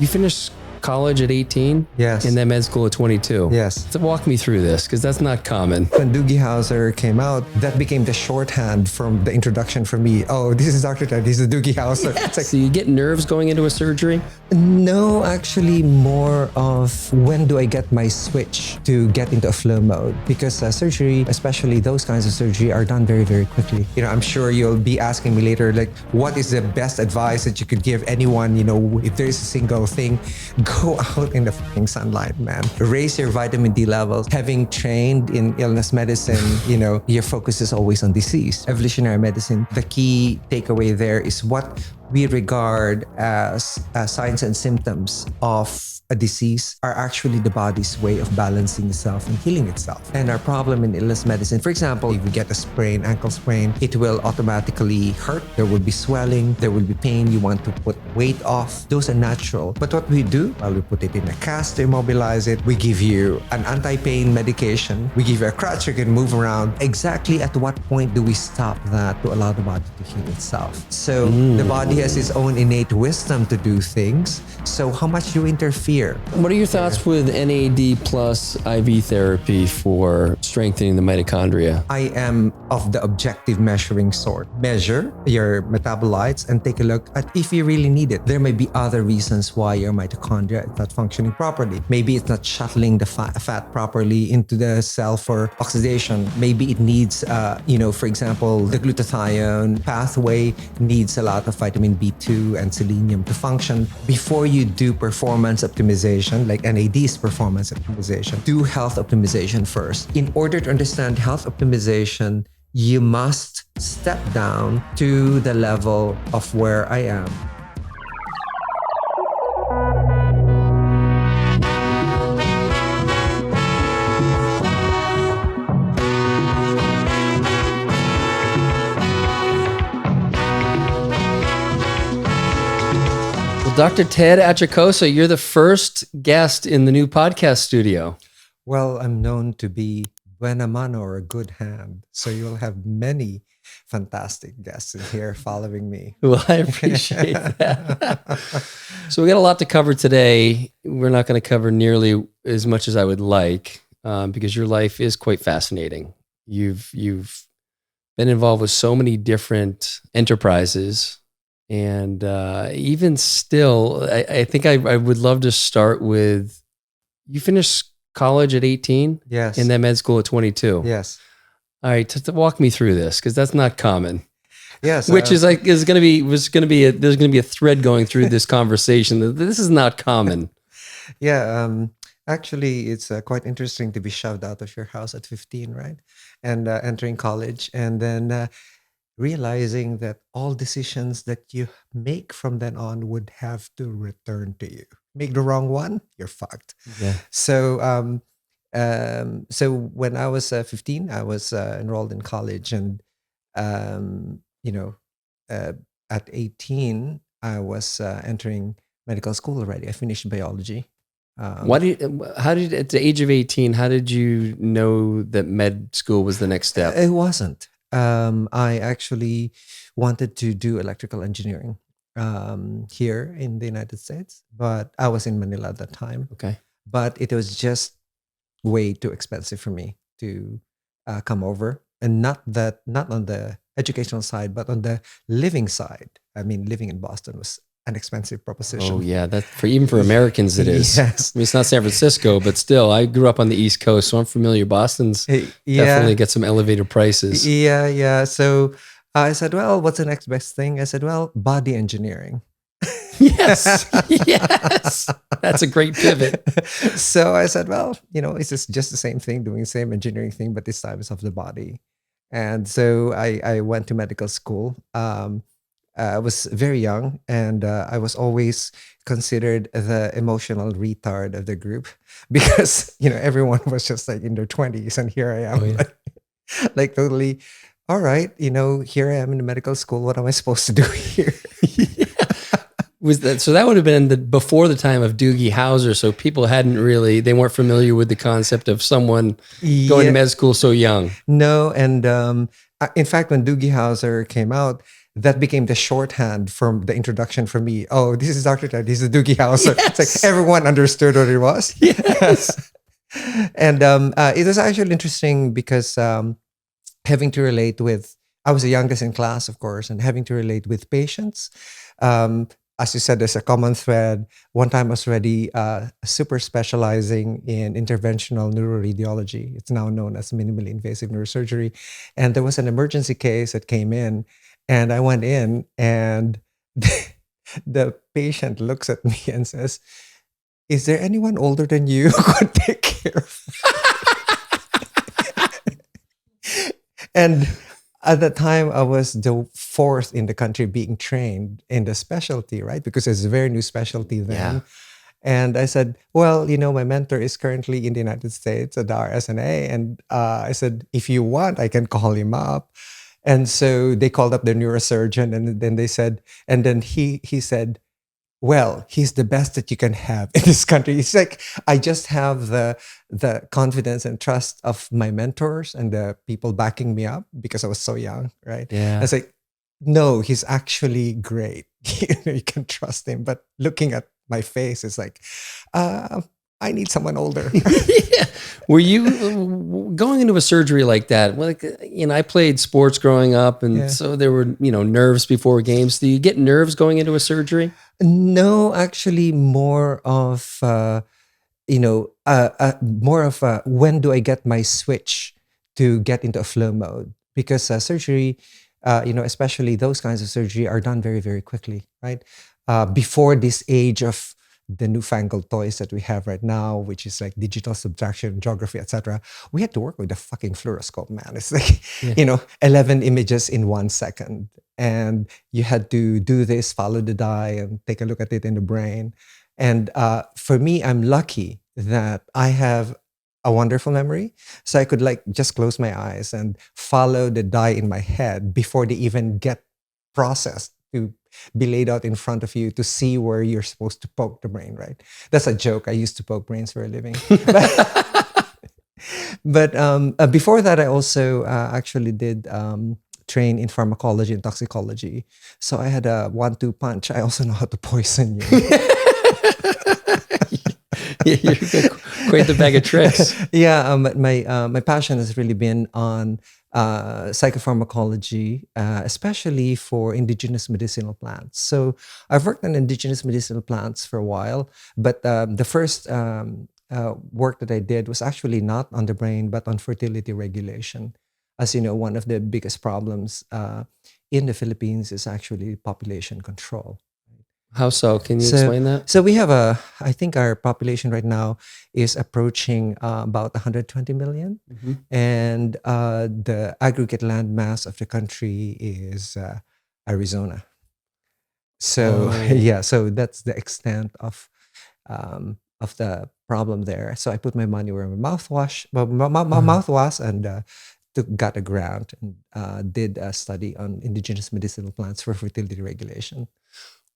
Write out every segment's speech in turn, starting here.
You finished college at 18? Yes. And then med school at 22? Yes. So walk me through this, because that's not common. When Doogie Howser came out, that became the shorthand from the introduction for me. Oh, this is Dr. Ted, he's the Doogie Howser. Yes. It's like, So you get nerves going into a surgery? no, actually more of when do I get my switch to get into a flow mode? Because surgery, especially those kinds of surgery, are done very, very quickly. You know, I'm sure you'll be asking me later, like, what is the best advice that you could give anyone, you know, if there is a single thing? Go out in the fucking sunlight, man. Raise your vitamin D levels. Having trained in illness medicine, you know, your focus is always on disease. Evolutionary medicine, the key takeaway there is what we regard as signs and symptoms of a disease are actually the body's way of balancing itself and healing itself. And our problem in illness medicine, for example, if you get a sprain, ankle sprain, it will automatically hurt. There will be swelling, there will be pain. You want to put weight off. Those are natural. But what we do, well, we put it in a cast to immobilize it. We give you an anti-pain medication. We give you a crutch you can move around. Exactly at what point do we stop that to allow the body to heal itself? So the body has its own innate wisdom to do things. So how much you interfere? What are your thoughts with NAD plus IV therapy for strengthening the mitochondria? I am of the objective measuring sort. Measure your metabolites and take a look at if you really need it. There may be other reasons why your mitochondria is not functioning properly. Maybe it's not shuttling the fat properly into the cell for oxidation. Maybe it needs, for example, the glutathione pathway needs a lot of vitamin B2 and selenium to function. Before you do performance optimization, like NAD's performance optimization, do health optimization first. In order to understand health optimization, you must step down to the level of where I am. Dr. Ted Achacoso, you're the first guest in the new podcast studio. Well, I'm known to be buena mano, or a good hand. So you'll have many fantastic guests in here following me. Well, I appreciate that. So we got a lot to cover today. We're not going to cover nearly as much as I would like because your life is quite fascinating. You've been involved with so many different enterprises. And even still, I think I would love to start with, you finished college at 18? Yes. And then med school at 22? Yes. All right, to walk me through this, because that's not common. Yes. Which is there's going to be a thread going through this conversation. This is not common. Yeah. Actually, it's quite interesting to be shoved out of your house at 15, right? And entering college, and then realizing that all decisions that you make from then on would have to return to you. Make the wrong one, you're fucked. Yeah. So, so when I was 15, I was enrolled in college, and at 18, I was entering medical school already. I finished biology. At the age of 18, how did you know that med school was the next step? It wasn't. I actually wanted to do electrical engineering here in the United States, but I was in Manila at that time. Okay. But it was just way too expensive for me to come over, and not on the educational side, but on the living side. I mean, living in Boston was an expensive proposition. Oh yeah, even for Americans it is. Yes. I mean, it's not San Francisco, but still, I grew up on the East Coast, so I'm familiar. Boston's definitely get some elevated prices. Yeah. So I said, well, what's the next best thing? I said, well, body engineering. Yes. That's a great pivot. So I said, well, it's just the same thing, doing the same engineering thing, but this time it's of the body. And so I went to medical school. I was very young, and I was always considered the emotional retard of the group because, everyone was just like in their 20s, and here I am, like totally, all right, here I am in the medical school. What am I supposed to do here? So that would have been before the time of Doogie Howser. So people they weren't familiar with the concept of someone going to med school so young. No, and in fact, when Doogie Howser came out, that became the shorthand from the introduction for me. Oh, this is Dr. Ted. He's the Doogie Howser. It's like everyone understood what it was. Yes. And it was actually interesting because having to relate with, I was the youngest in class, of course, and having to relate with patients. As you said, there's a common thread. One time I was already super specializing in interventional neuroradiology. It's now known as minimally invasive neurosurgery. And there was an emergency case that came in, and I went in, and the patient looks at me and says, "Is there anyone older than you who could take care of me?" And at the time, I was the fourth in the country being trained in the specialty, right? Because it's a very new specialty then. Yeah. And I said, well, my mentor is currently in the United States at the RSNA. And I said, if you want, I can call him up. And so they called up their neurosurgeon, and then they said, and then he said, well, he's the best that you can have in this country. It's like I just have the confidence and trust of my mentors and the people backing me up because I was so young, right? Yeah. I was like, no, he's actually great. You can trust him. But looking at my face, it's like, I need someone older. Yeah. Were you going into a surgery like that? Like, I played sports growing up, and so there were, nerves before games. Do you get nerves going into a surgery? No, actually, more of when do I get my switch to get into a flow mode? Because surgery, especially those kinds of surgery, are done very, very quickly, right? Before this age of the newfangled toys that we have right now, which is like digital subtraction, geography, etc., we had to work with a fucking fluoroscope, man. It's like, 11 images in 1 second. And you had to do this, follow the dye, and take a look at it in the brain. And for me, I'm lucky that I have a wonderful memory. So I could just close my eyes and follow the dye in my head before they even get processed to be laid out in front of you to see where you're supposed to poke the brain, right? That's a joke. I used to poke brains for a living. But before that, I also actually did train in pharmacology and toxicology. So I had a 1-2 punch. I also know how to poison you. You're quite the bag of tricks. Yeah, my passion has really been on psychopharmacology, especially for indigenous medicinal plants. So I've worked on indigenous medicinal plants for a while, but the first work that I did was actually not on the brain, but on fertility regulation. As you know, one of the biggest problems in the Philippines is actually population control. How so? Can you explain that? So we have I think our population right now is approaching about 120 million. Mm-hmm. And the aggregate land mass of the country is Arizona. So so that's the extent of the problem there. So I put my money where my mouth was, and got a grant and did a study on indigenous medicinal plants for fertility regulation.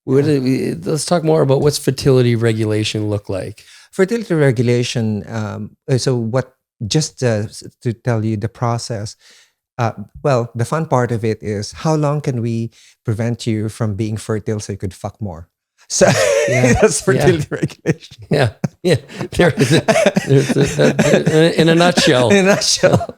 Let's talk more about what's fertility regulation look like. Fertility regulation. Just to tell you the process. The fun part of it is how long can we prevent you from being fertile so you could fuck more? So that's fertility regulation. Yeah. In a nutshell. In a nutshell.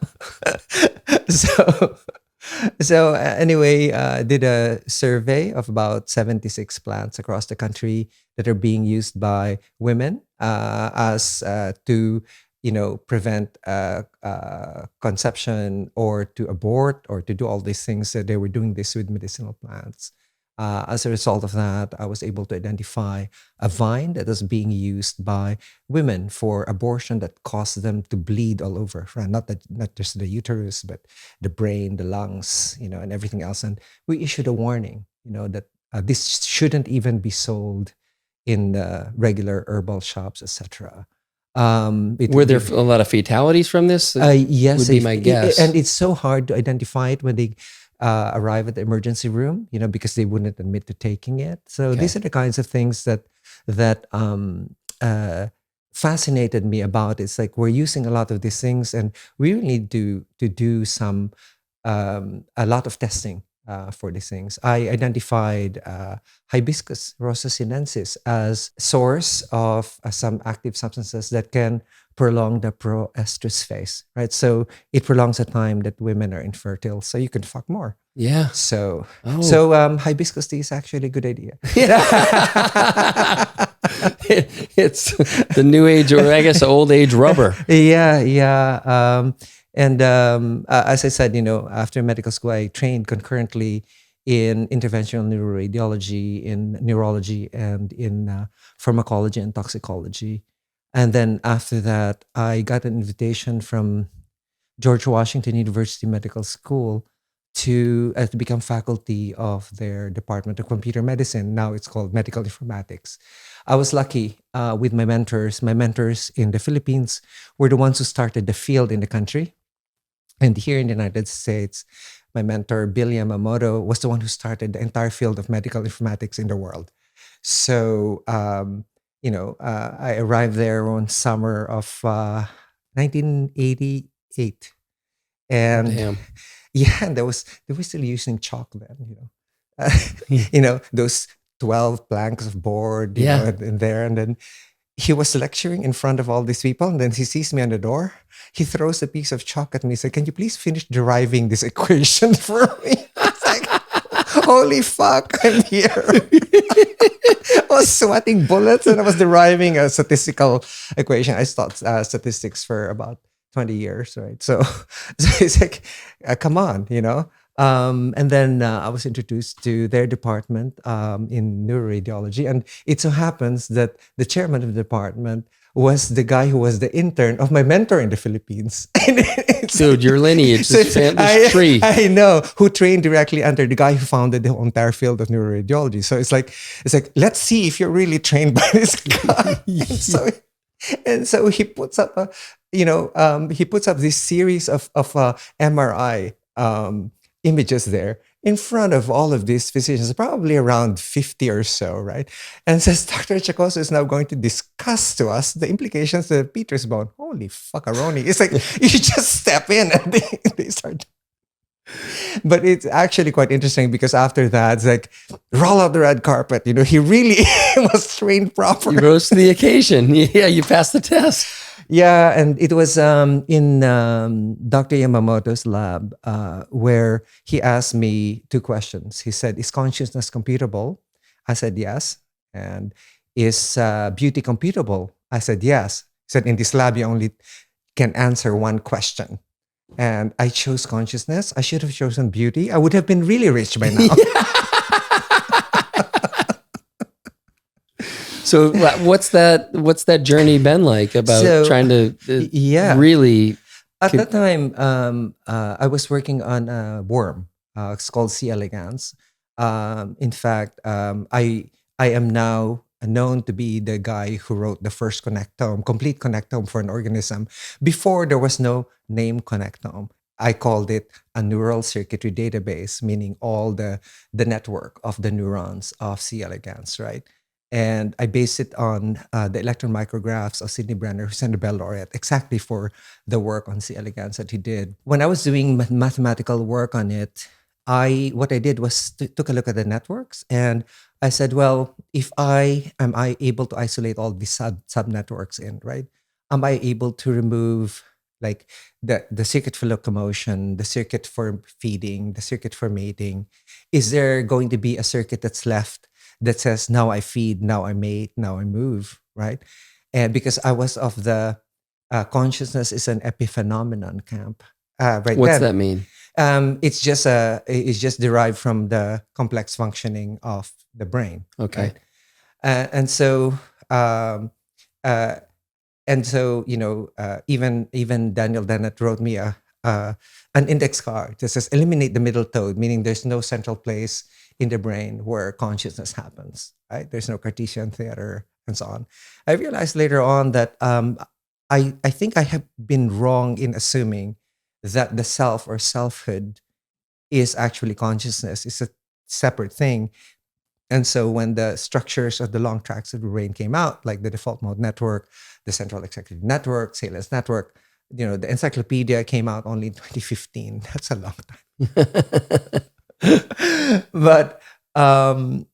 So anyway, did a survey of about 76 plants across the country that are being used by women as to prevent conception or to abort or to do all these things. That they were doing this with medicinal plants. As a result of that, I was able to identify a vine that is being used by women for abortion that caused them to bleed all over, not just the uterus, but the brain, the lungs, and everything else. And we issued a warning, that this shouldn't even be sold in the regular herbal shops, etc. Were there a lot of fatalities from this? Yes, would be my guess. And it's so hard to identify it when they arrive at the emergency room, because they wouldn't admit to taking it. So these are the kinds of things that fascinated me about it. It's like we're using a lot of these things, and we really need to do a lot of testing for these things. I identified hibiscus rosa sinensis as source of some active substances that can prolong the proestrus phase, right? So it prolongs the time that women are infertile, so you can fuck more. Yeah. So, Oh. hibiscus tea is actually a good idea. It's the new age, or I guess old age rubber. Yeah. As I said, after medical school, I trained concurrently in interventional neuroradiology, in neurology, and in pharmacology and toxicology. And then after that, I got an invitation from George Washington University Medical School to become faculty of their Department of Computer Medicine. Now it's called Medical Informatics. I was lucky with my mentors. My mentors in the Philippines were the ones who started the field in the country. And here in the United States, my mentor, Bill Yamamoto, was the one who started the entire field of medical informatics in the world. So, I arrived there on summer of 1988. And Damn. yeah, and they were still using chalk then, those 12 planks of board, Yeah. and there. And then he was lecturing in front of all these people, and then he sees me on the door. He throws a piece of chalk at me. He said, "Can you please finish deriving this equation for me?" It's like, holy fuck, I'm here. I was sweating bullets and I was deriving a statistical equation. I taught statistics for about 20 years, right? So it's like, come on, And then I was introduced to their department in neuroradiology. And it so happens that the chairman of the department was the guy who was the intern of my mentor in the Philippines. Dude, your lineage, this family tree. I know, who trained directly under the guy who founded the whole entire field of neuroradiology. So it's like, let's see if you're really trained by this guy. And so he puts up this series of MRI images there in front of all of these physicians, probably around 50 or so, right? And says, Dr. Achacoso is now going to discuss to us the implications of Peter's bone. Holy fuckaroni. It's like, you just step in and they start. But it's actually quite interesting because after that, it's like, roll out the red carpet. He really was trained properly. You rose to the occasion. Yeah, you passed the test. Yeah, and it was in Dr. Yamamoto's lab where he asked me two questions. He said, "Is consciousness computable?" I said, "Yes." And "Is beauty computable?" I said, "Yes." He said, "In this lab, you only can answer one question." And I chose consciousness. I should have chosen beauty. I would have been really rich by now. So what's that journey been like about trying to really? At that time, I was working on a worm. It's called C. elegans. In fact, I am now known to be the guy who wrote the first complete connectome for an organism. Before, there was no name connectome. I called it a neural circuitry database, meaning all the network of the neurons of C. elegans, right? And I based it on the electron micrographs of Sidney Brenner, who's a Nobel laureate, exactly for the work on C. elegans that he did. When I was doing mathematical work on it, what I did was took a look at the networks, and I said, well, am I able to isolate all these sub networks in, right? Am I able to remove like the circuit for locomotion, the circuit for feeding, the circuit for mating? Is there going to be a circuit that's left that says, now I feed, now I mate, now I move, right? And because I was of the consciousness is an epiphenomenon camp. What's that mean? It's just derived from the complex functioning of the brain. Okay. Right? Even Daniel Dennett wrote me an index card that says eliminate the middle toad, meaning there's no central place in the brain where consciousness happens. Right? There's no Cartesian theater and so on. I realized later on that I think I have been wrong in assuming that the self or selfhood is actually consciousness. It's a separate thing. And so when the structures of the long tracks of the brain came out, like the default mode network, the central executive network, Salence network, the encyclopedia came out only in 2015. That's a long time. But and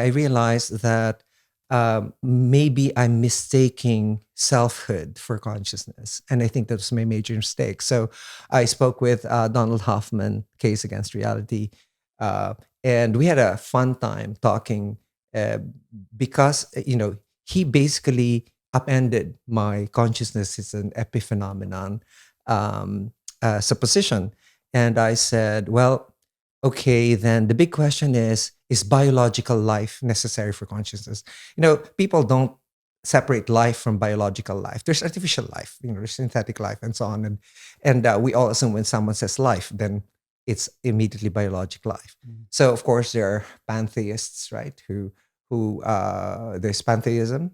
I realized that maybe I'm mistaking selfhood for consciousness, and I think that was my major mistake. So I spoke with Donald Hoffman, Case Against Reality, uh, and we had a fun time talking uh, because he basically upended my consciousness is an epiphenomenon supposition. And I said, well, okay, then the big question is biological life necessary for consciousness? People don't separate life from biological life. There's artificial life, there's synthetic life and so on. And we all assume when someone says life, then it's immediately biologic life. So of course there are pantheists, right? Who there's pantheism,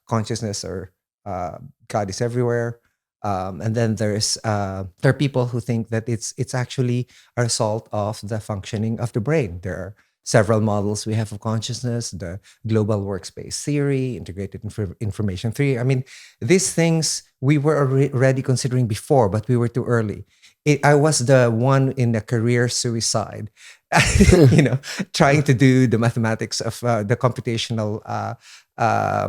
consciousness or God is everywhere. And then there are people who think that it's actually a result of the functioning of the brain. There are several models we have of consciousness: the global workspace theory, integrated information theory. I mean, these things we were already considering before, but we were too early. I was the one in a career suicide, trying to do the mathematics of the computational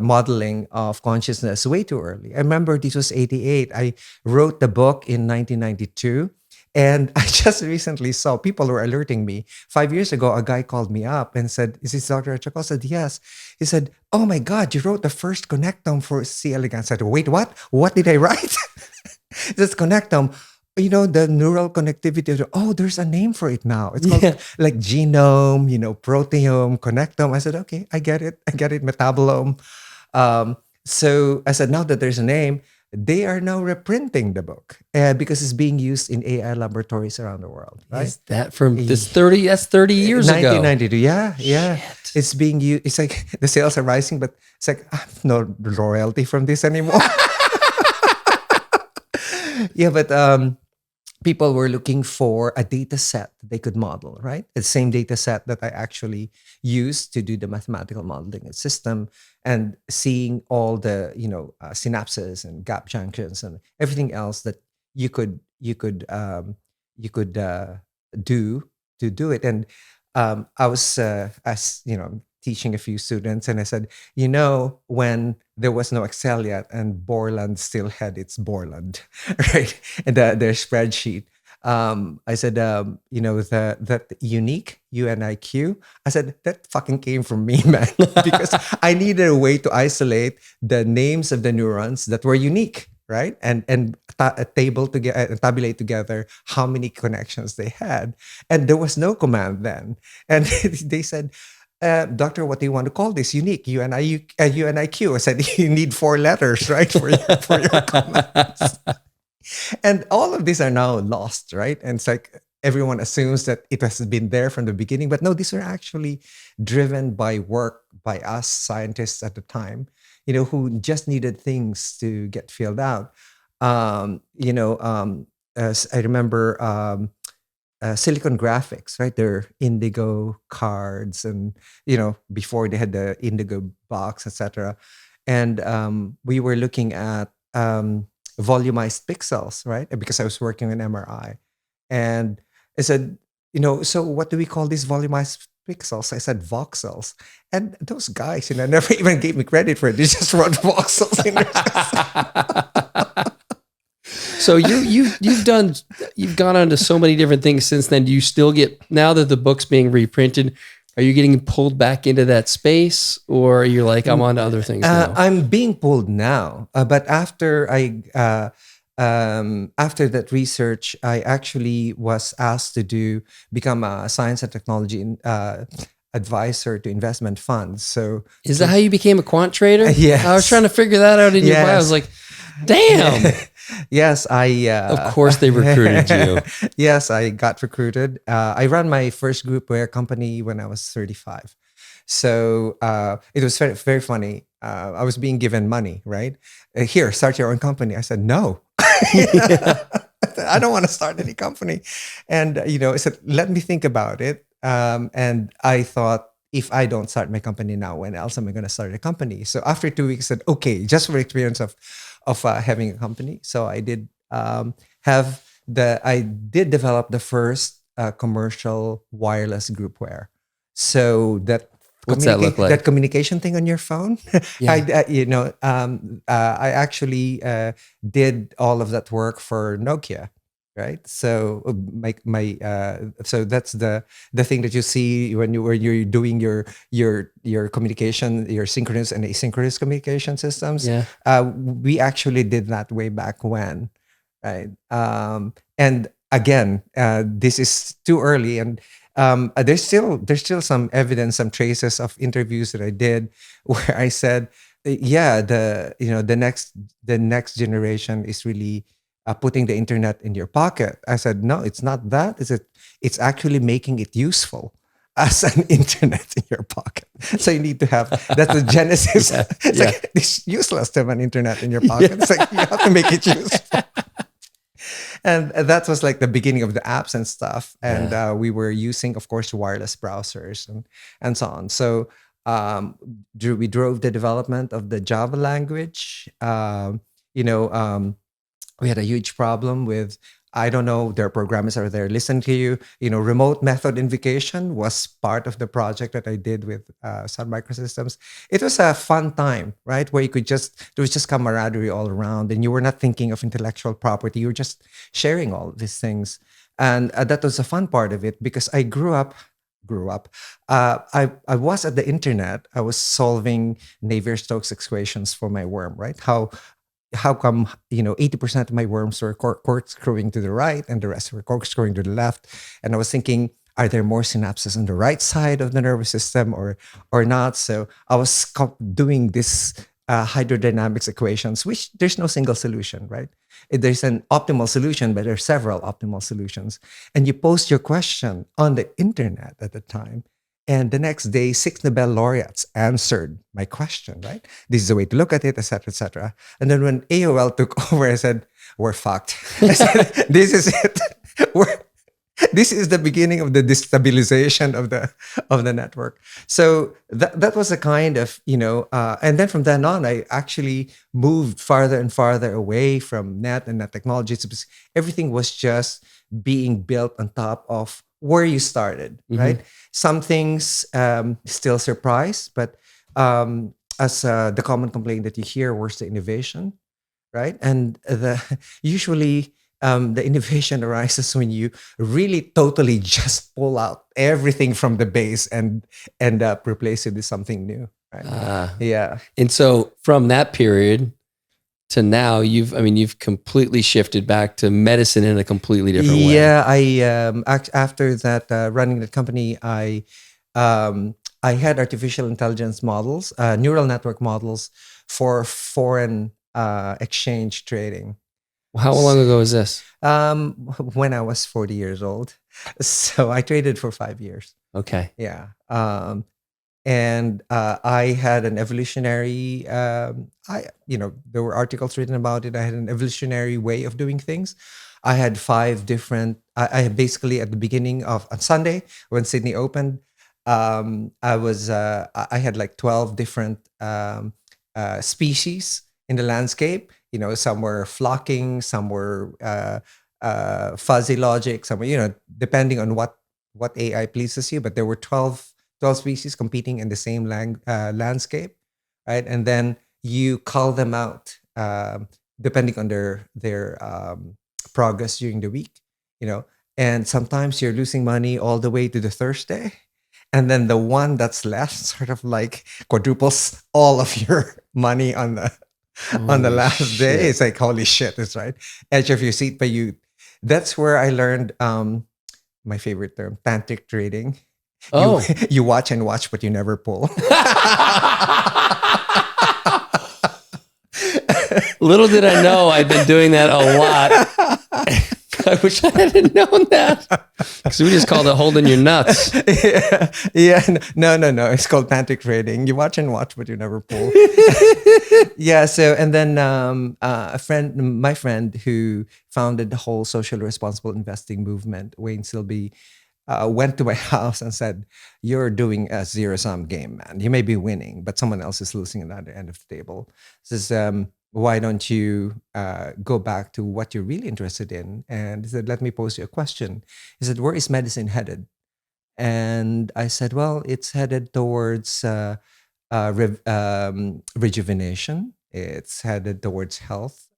modeling of consciousness way too early. I remember this was 88. I wrote the book in 1992. And I just recently saw people were alerting me. 5 years ago, a guy called me up and said, "Is this Dr. Achacoso?" I said, "Yes." He said, "Oh my God, you wrote the first connectome for C. elegans." I said, "Wait, what? What did I write?" This connectome, the neural connectivity. Oh, there's a name for it now. It's called like genome, proteome, connectome. I said, "Okay, I get it. Metabolome." So I said, now that there's a name, they are now reprinting the book because it's being used in AI laboratories around the world. Right? Is that from this 30? That's 30 years ago. 1992. Yeah. Shit. It's being used. It's like the sales are rising, but it's like I have no royalty from this anymore. Yeah, but people were looking for a data set that they could model, right? The same data set that I actually used to do the mathematical modeling of the system, and seeing all the synapses and gap junctions and everything else that you could do to do it. And I was as teaching a few students, and I said, when there was no Excel yet and Borland still had its Borland, right? And their spreadsheet. I said, that unique UNIQ. I said, that fucking came from me, man, because I needed a way to isolate the names of the neurons that were unique, right? And tabulate together how many connections they had. And there was no command then. And they said, "Doctor, what do you want to call this? Unique, UNIQ." I said, "You need 4 letters, right, for your comments." And all of these are now lost, right? And it's like everyone assumes that it has been there from the beginning, but no, these are actually driven by work by us scientists at the time, who just needed things to get filled out. As I remember. Silicon Graphics, right? Their Indigo cards, and before they had the Indigo box, etc. And we were looking at volumized pixels, right? Because I was working on MRI, and I said, so what do we call these volumized pixels? I said voxels, and those guys, never even gave me credit for it. They just wrote voxels in there. So you've gone on to so many different things since then. Do you still get, now that the book's being reprinted, are you getting pulled back into that space, or are you like, I'm on to other things now? I'm being pulled now, but after after that research, I actually was asked to become a science and technology advisor to investment funds. So is that how you became a quant trader? Yes. I was trying to figure that out in your bio. I was like, damn. Yes, of course they recruited you. Yes, I got recruited. I ran my first groupware company when I was 35. So it was very, very funny. I was being given money, right? Here, start your own company. I said, no. I don't want to start any company. And, I said, let me think about it. And I thought, if I don't start my company now, when else am I going to start a company? So after 2 weeks, I said, okay, just for experience of having a company. So I did have I did develop the first commercial wireless groupware. So What's that look like? that communication thing on your phone. Yeah. I actually did all of that work for Nokia, right? So so that's the thing that you see when you're doing your communication, your synchronous and asynchronous communication systems. Yeah. We actually did that way back when, right? And again, this is too early, and there's still some evidence, some traces of interviews that I did where I said, yeah, the next generation is really putting the internet in your pocket. I said, no, it's not that. It's actually making it useful as an internet in your pocket. So you need to have that's the genesis. Yeah. It's Yeah. like it's useless to have an internet in your pocket. It's like you have to make it useful. And that was like the beginning of the apps and stuff. And we were using, of course, wireless browsers and so on. So we drove the development of the Java language. You know, we had a huge problem with, I don't know, their programmers are there listen to you. You know, remote method invocation was part of the project that I did with Sun Microsystems. It was a fun time, right? Where you could there was just camaraderie all around, and you were not thinking of intellectual property. You were just sharing all of these things. And that was a fun part of it, because I grew up. I was at the internet. I was solving Navier-Stokes equations for my worm, right? How come 80% of my worms were corkscrewing to the right and the rest were corkscrewing to the left? And I was thinking, are there more synapses on the right side of the nervous system or not? So I was doing this hydrodynamics equations, which there's no single solution, right? There's an optimal solution, but there are several optimal solutions. And you post your question on the internet at the time. And the next day, 6 Nobel laureates answered my question, right? This is the way to look at it, et cetera, et cetera. And then when AOL took over, I said, we're fucked. I said, this is it. This is the beginning of the destabilization of the network. So that was a kind of, and then from then on, I actually moved farther and farther away from net and net technologies, because everything was just being built on top of where you started, right? Some things still surprise, but as the common complaint that you hear, where's the innovation, right? And usually the innovation arises when you really totally just pull out everything from the base and end up replace it with something new, right? Yeah. And so from that period to now, you've completely shifted back to medicine in a completely different way. Yeah, after that running the company, I had artificial intelligence models, neural network models for foreign exchange trading. How long ago was this? When I was 40 years old. So I traded for 5 years. Okay. Yeah. And I had an evolutionary, there were articles written about it. I had an evolutionary way of doing things. I had 5 different, I basically at the beginning of, on Sunday, when Sydney opened, I had like 12 different species in the landscape. Some were flocking, some were fuzzy logic, some were, depending on what AI pleases you. But there were 12 species competing in the same landscape, right? And then you call them out depending on their progress during the week, and sometimes you're losing money all the way to the Thursday. And then the one that's left sort of like quadruples all of your money on the last day. It's like, holy shit, it's right. Edge of your seat. But that's where I learned my favorite term, tantric trading. You watch and watch, but you never pull. Little did I know I've been doing that a lot. I wish I hadn't known that. Because we just called it holding your nuts. Yeah. No. It's called tantric trading. You watch and watch, but you never pull. Yeah. So, and then my friend who founded the whole social responsible investing movement, Wayne Silby, went to my house and said, "You're doing a zero-sum game, man. You may be winning, but someone else is losing at the other end of the table." Says, why don't you go back to what you're really interested in? And he said, let me pose you a question. He said, where is medicine headed? And I said, well, it's headed towards rejuvenation. It's headed towards health.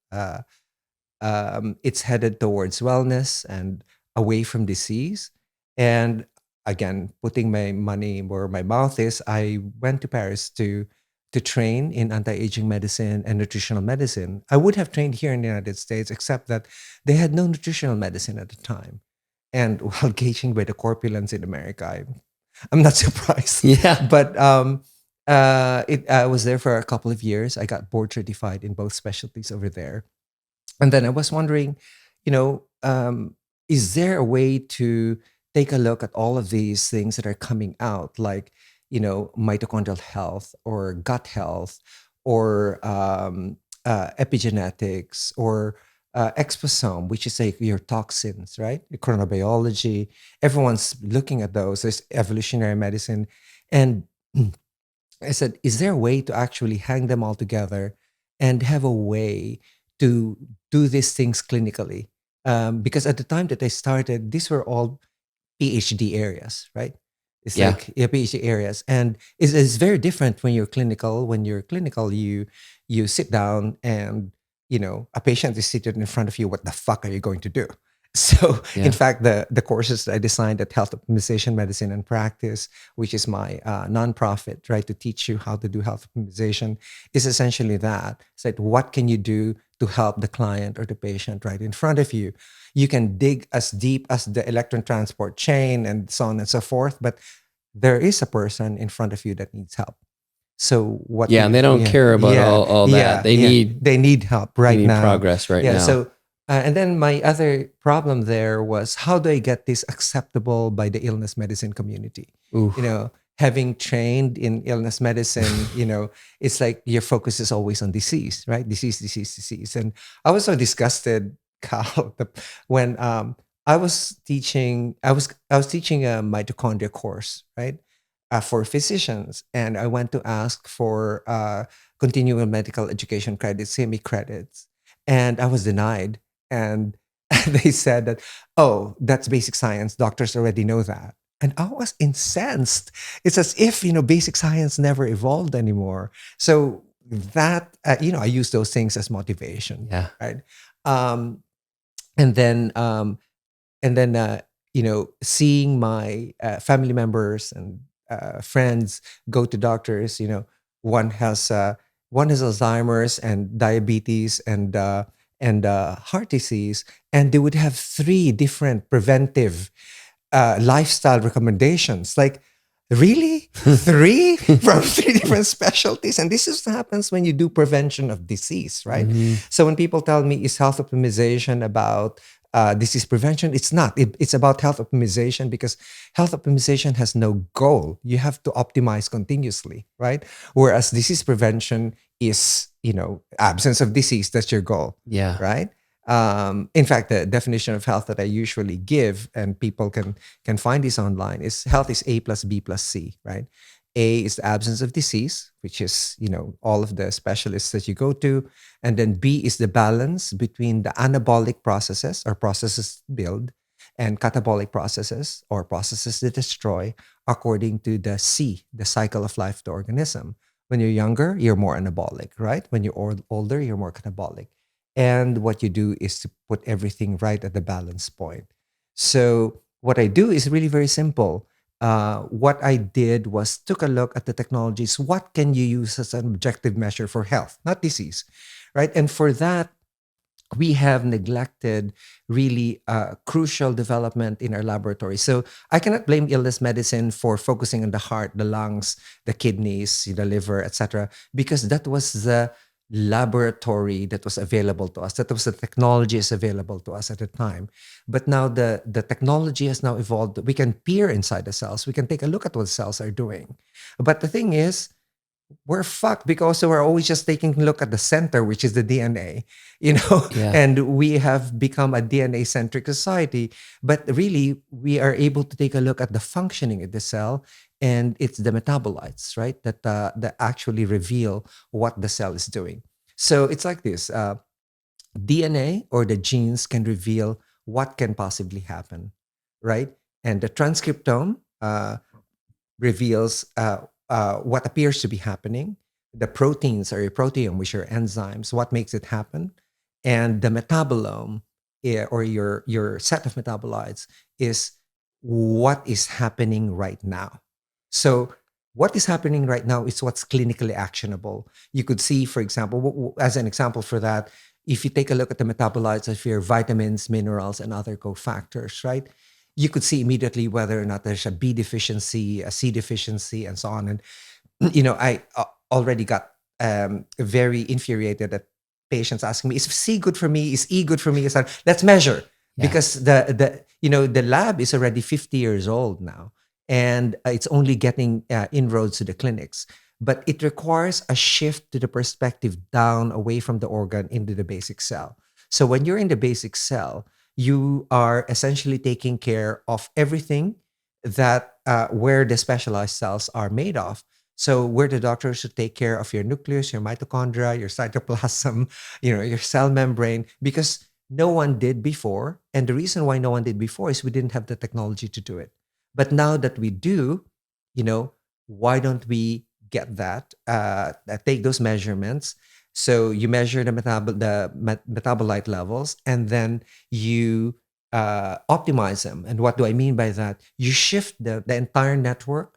It's headed towards wellness and away from disease. And again, putting my money where my mouth is, I went to Paris to train in anti-aging medicine and nutritional medicine. I would have trained here in the United States, except that they had no nutritional medicine at the time. And while gauging by the corpulence in America, I'm not surprised. Yeah. But I was there for a couple of years. I got board certified in both specialties over there. And then I was wondering, is there a way to take a look at all of these things that are coming out, like, mitochondrial health or gut health or epigenetics or exposome, which is like your toxins, right? The chronobiology. Everyone's looking at those. There's evolutionary medicine. And I said, is there a way to actually hang them all together and have a way to do these things clinically? Because at the time that I started, these were all PhD areas, right? It's Yeah. like PhD areas, and it's very different when you're clinical. When you're clinical, you sit down and a patient is seated in front of you. What the fuck are you going to do? So, Yeah. in fact, the courses that I designed at Health Optimization Medicine and Practice, which is my nonprofit, right, to teach you how to do health optimization, is essentially that. It's like, what can you do to help the client or the patient right in front of you? You can dig as deep as the electron transport chain and so on and so forth, but there is a person in front of you that needs help. So what? Yeah, and they don't care about all that. They need help right now. Progress right now. So and then my other problem there was, how do I get this acceptable by the illness medicine community? Oof. Having trained in illness medicine, it's like your focus is always on disease, right? Disease. And I was so disgusted, Carl, when I was teaching a mitochondria course, right? For physicians, and I went to ask for continuing medical education credits, semi credits, and I was denied. And they said that, oh, that's basic science. Doctors already know that. And I was incensed. It's as if, basic science never evolved anymore. So that, I use those things as motivation. Yeah. Right. And then, seeing my family members and friends go to doctors, one has Alzheimer's and diabetes and heart disease, and they would have 3 different preventive lifestyle recommendations. Like, really? 3 from 3 different specialties? And this is what happens when you do prevention of disease, right? Mm-hmm. So when people tell me, is health optimization about disease prevention? It's not. It's about health optimization, because health optimization has no goal. You have to optimize continuously, right? Whereas disease prevention is, absence of disease. That's your goal. Yeah. Right. In fact, the definition of health that I usually give, and people can find this online, is health is A plus B plus C, right? A is the absence of disease, which is, all of the specialists that you go to. And then B is the balance between the anabolic processes, or processes that build, and catabolic processes, or processes that destroy, according to the C, the cycle of life of the organism. When you're younger, you're more anabolic, right? When you're older, you're more catabolic. And what you do is to put everything right at the balance point. So what I do is really very simple. What I did was took a look at the technologies. What can you use as an objective measure for health, not disease, right? And for that, we have neglected really crucial development in our laboratory. So I cannot blame illness medicine for focusing on the heart, the lungs, the kidneys, the liver, etc., because that was the laboratory that was available to us. That was the technology is available to us at the time. But now the technology has now evolved. We can peer inside the cells. We can take a look at what cells are doing. But the thing is, we're fucked, because we're always just taking a look at the center, which is the DNA, Yeah. and we have become a DNA-centric society. But really, we are able to take a look at the functioning of the cell, and it's the metabolites, right, that actually reveal what the cell is doing. So it's like this: DNA or the genes can reveal what can possibly happen, right? And the transcriptome reveals what appears to be happening. The proteins or your proteome, which are enzymes, what makes it happen, and the metabolome or your set of metabolites is what is happening right now. So what is happening right now is what's clinically actionable. You could see, for example, as an example for that, if you take a look at the metabolites of your vitamins, minerals, and other cofactors, right? You could see immediately whether or not there's a B deficiency, a C deficiency, and so on. And I already got very infuriated at patients asking me, "Is C good for me? Is E good for me?" Let's measure, Yeah. because the lab is already 50 years old now, and it's only getting inroads to the clinics. But it requires a shift to the perspective down away from the organ into the basic cell. So when you're in the basic cell, you are essentially taking care of everything that where the specialized cells are made of. So where the doctors should take care of your nucleus, your mitochondria, your cytoplasm, your cell membrane, because no one did before. And the reason why no one did before is we didn't have the technology to do it. But now that we do, why don't we get that? Take those measurements. So you measure the metabolite levels, and then you optimize them. And what do I mean by that? You shift the entire network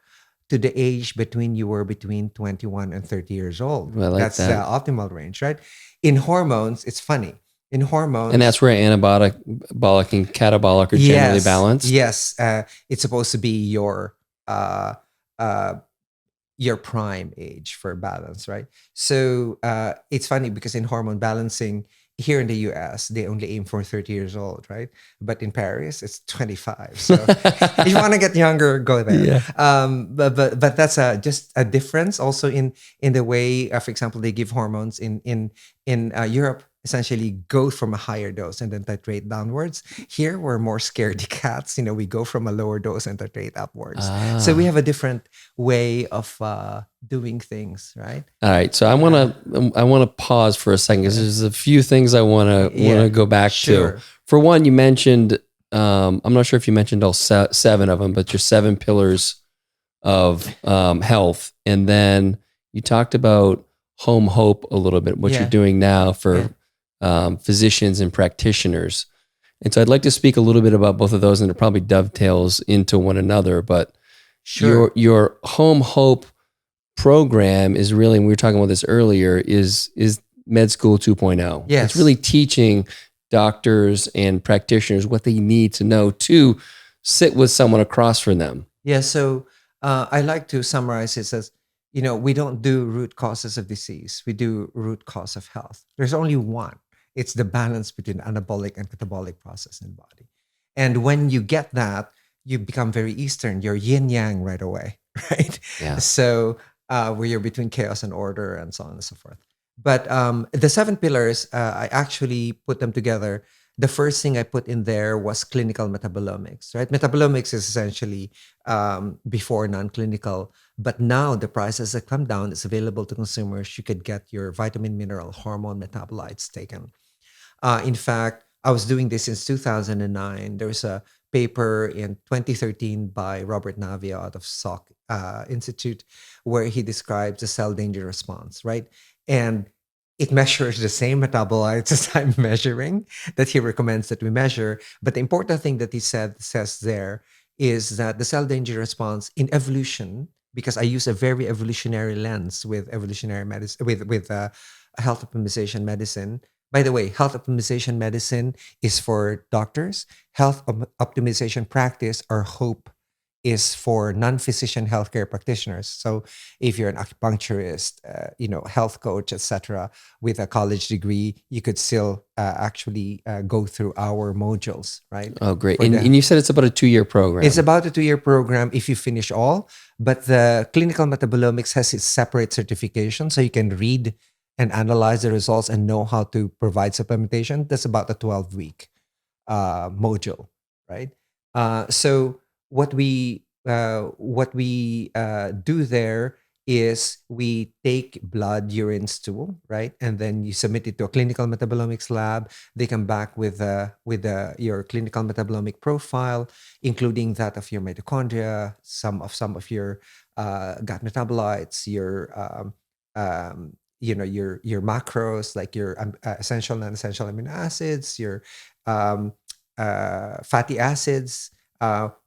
to the age you were between 21 and 30 years old. I like That's the that. optimal range, right? In hormones, it's funny. In hormones, And that's where anabolic and catabolic are generally yes, balanced. yes, it's supposed to be uh, uh, your prime age for balance, right? So it's funny because in hormone balancing here in the US, they only aim for 30 years old, right? But in Paris, it's 25. So if you want to get younger, go there. Yeah. But that's just a difference also in the way, for example, they give hormones in Europe. Essentially, go from a higher dose and then titrate downwards. Here, we're more scaredy cats. We go from a lower dose and titrate upwards. So we have a different way of doing things, right? All right. So I want to pause for a second because there's a few things I want to go back sure. to. For one, you mentioned I'm not sure if you mentioned all seven of them, but your 7 pillars of health, and then you talked about home hope a little bit, what you're doing now for physicians and practitioners. And so I'd like to speak a little bit about both of those, and it probably dovetails into one another. But Sure. your home hope program is really, and we were talking about this earlier, is Med School 2.0. Yes. It's really teaching doctors and practitioners what they need to know to sit with someone across from them. Yeah. So I like to summarize this as, we don't do root causes of disease. We do root cause of health. There's only one. It's the balance between anabolic and catabolic process in the body. And when you get that, you become very Eastern. You're yin yang right away, right? Yeah. So where you're between chaos and order and so on and so forth. But the 7 pillars, I actually put them together. The first thing I put in there was clinical metabolomics, right? Metabolomics is essentially before non-clinical, but now the prices have come down. It's available to consumers. You could get your vitamin, mineral, hormone metabolites taken. In fact, I was doing this since 2009. There was a paper in 2013 by Robert Navia out of Salk Institute where he describes the cell danger response, right? And it measures the same metabolites as I'm measuring that he recommends that we measure. But the important thing that he says there is that the cell danger response in evolution, because I use a very evolutionary lens with evolutionary medicine, with health optimization medicine. By the way, health optimization medicine is for doctors. Health optimization practice or HOPE is for non-physician healthcare practitioners. So if you're an acupuncturist, health coach, etc., with a college degree, you could still actually go through our modules, right? Oh, great. And you said it's about a 2-year program. It's about a 2-year program if you finish all, but the clinical metabolomics has its separate certification, so you can read and analyze the results and know how to provide supplementation. That's about a 12-week module, right? So what we do there is we take blood, urine, stool, right, and then you submit it to a clinical metabolomics lab. They come back with your clinical metabolomic profile, including that of your mitochondria, some of your gut metabolites, your your macros, like your essential non-essential amino acids, your um, fatty acids.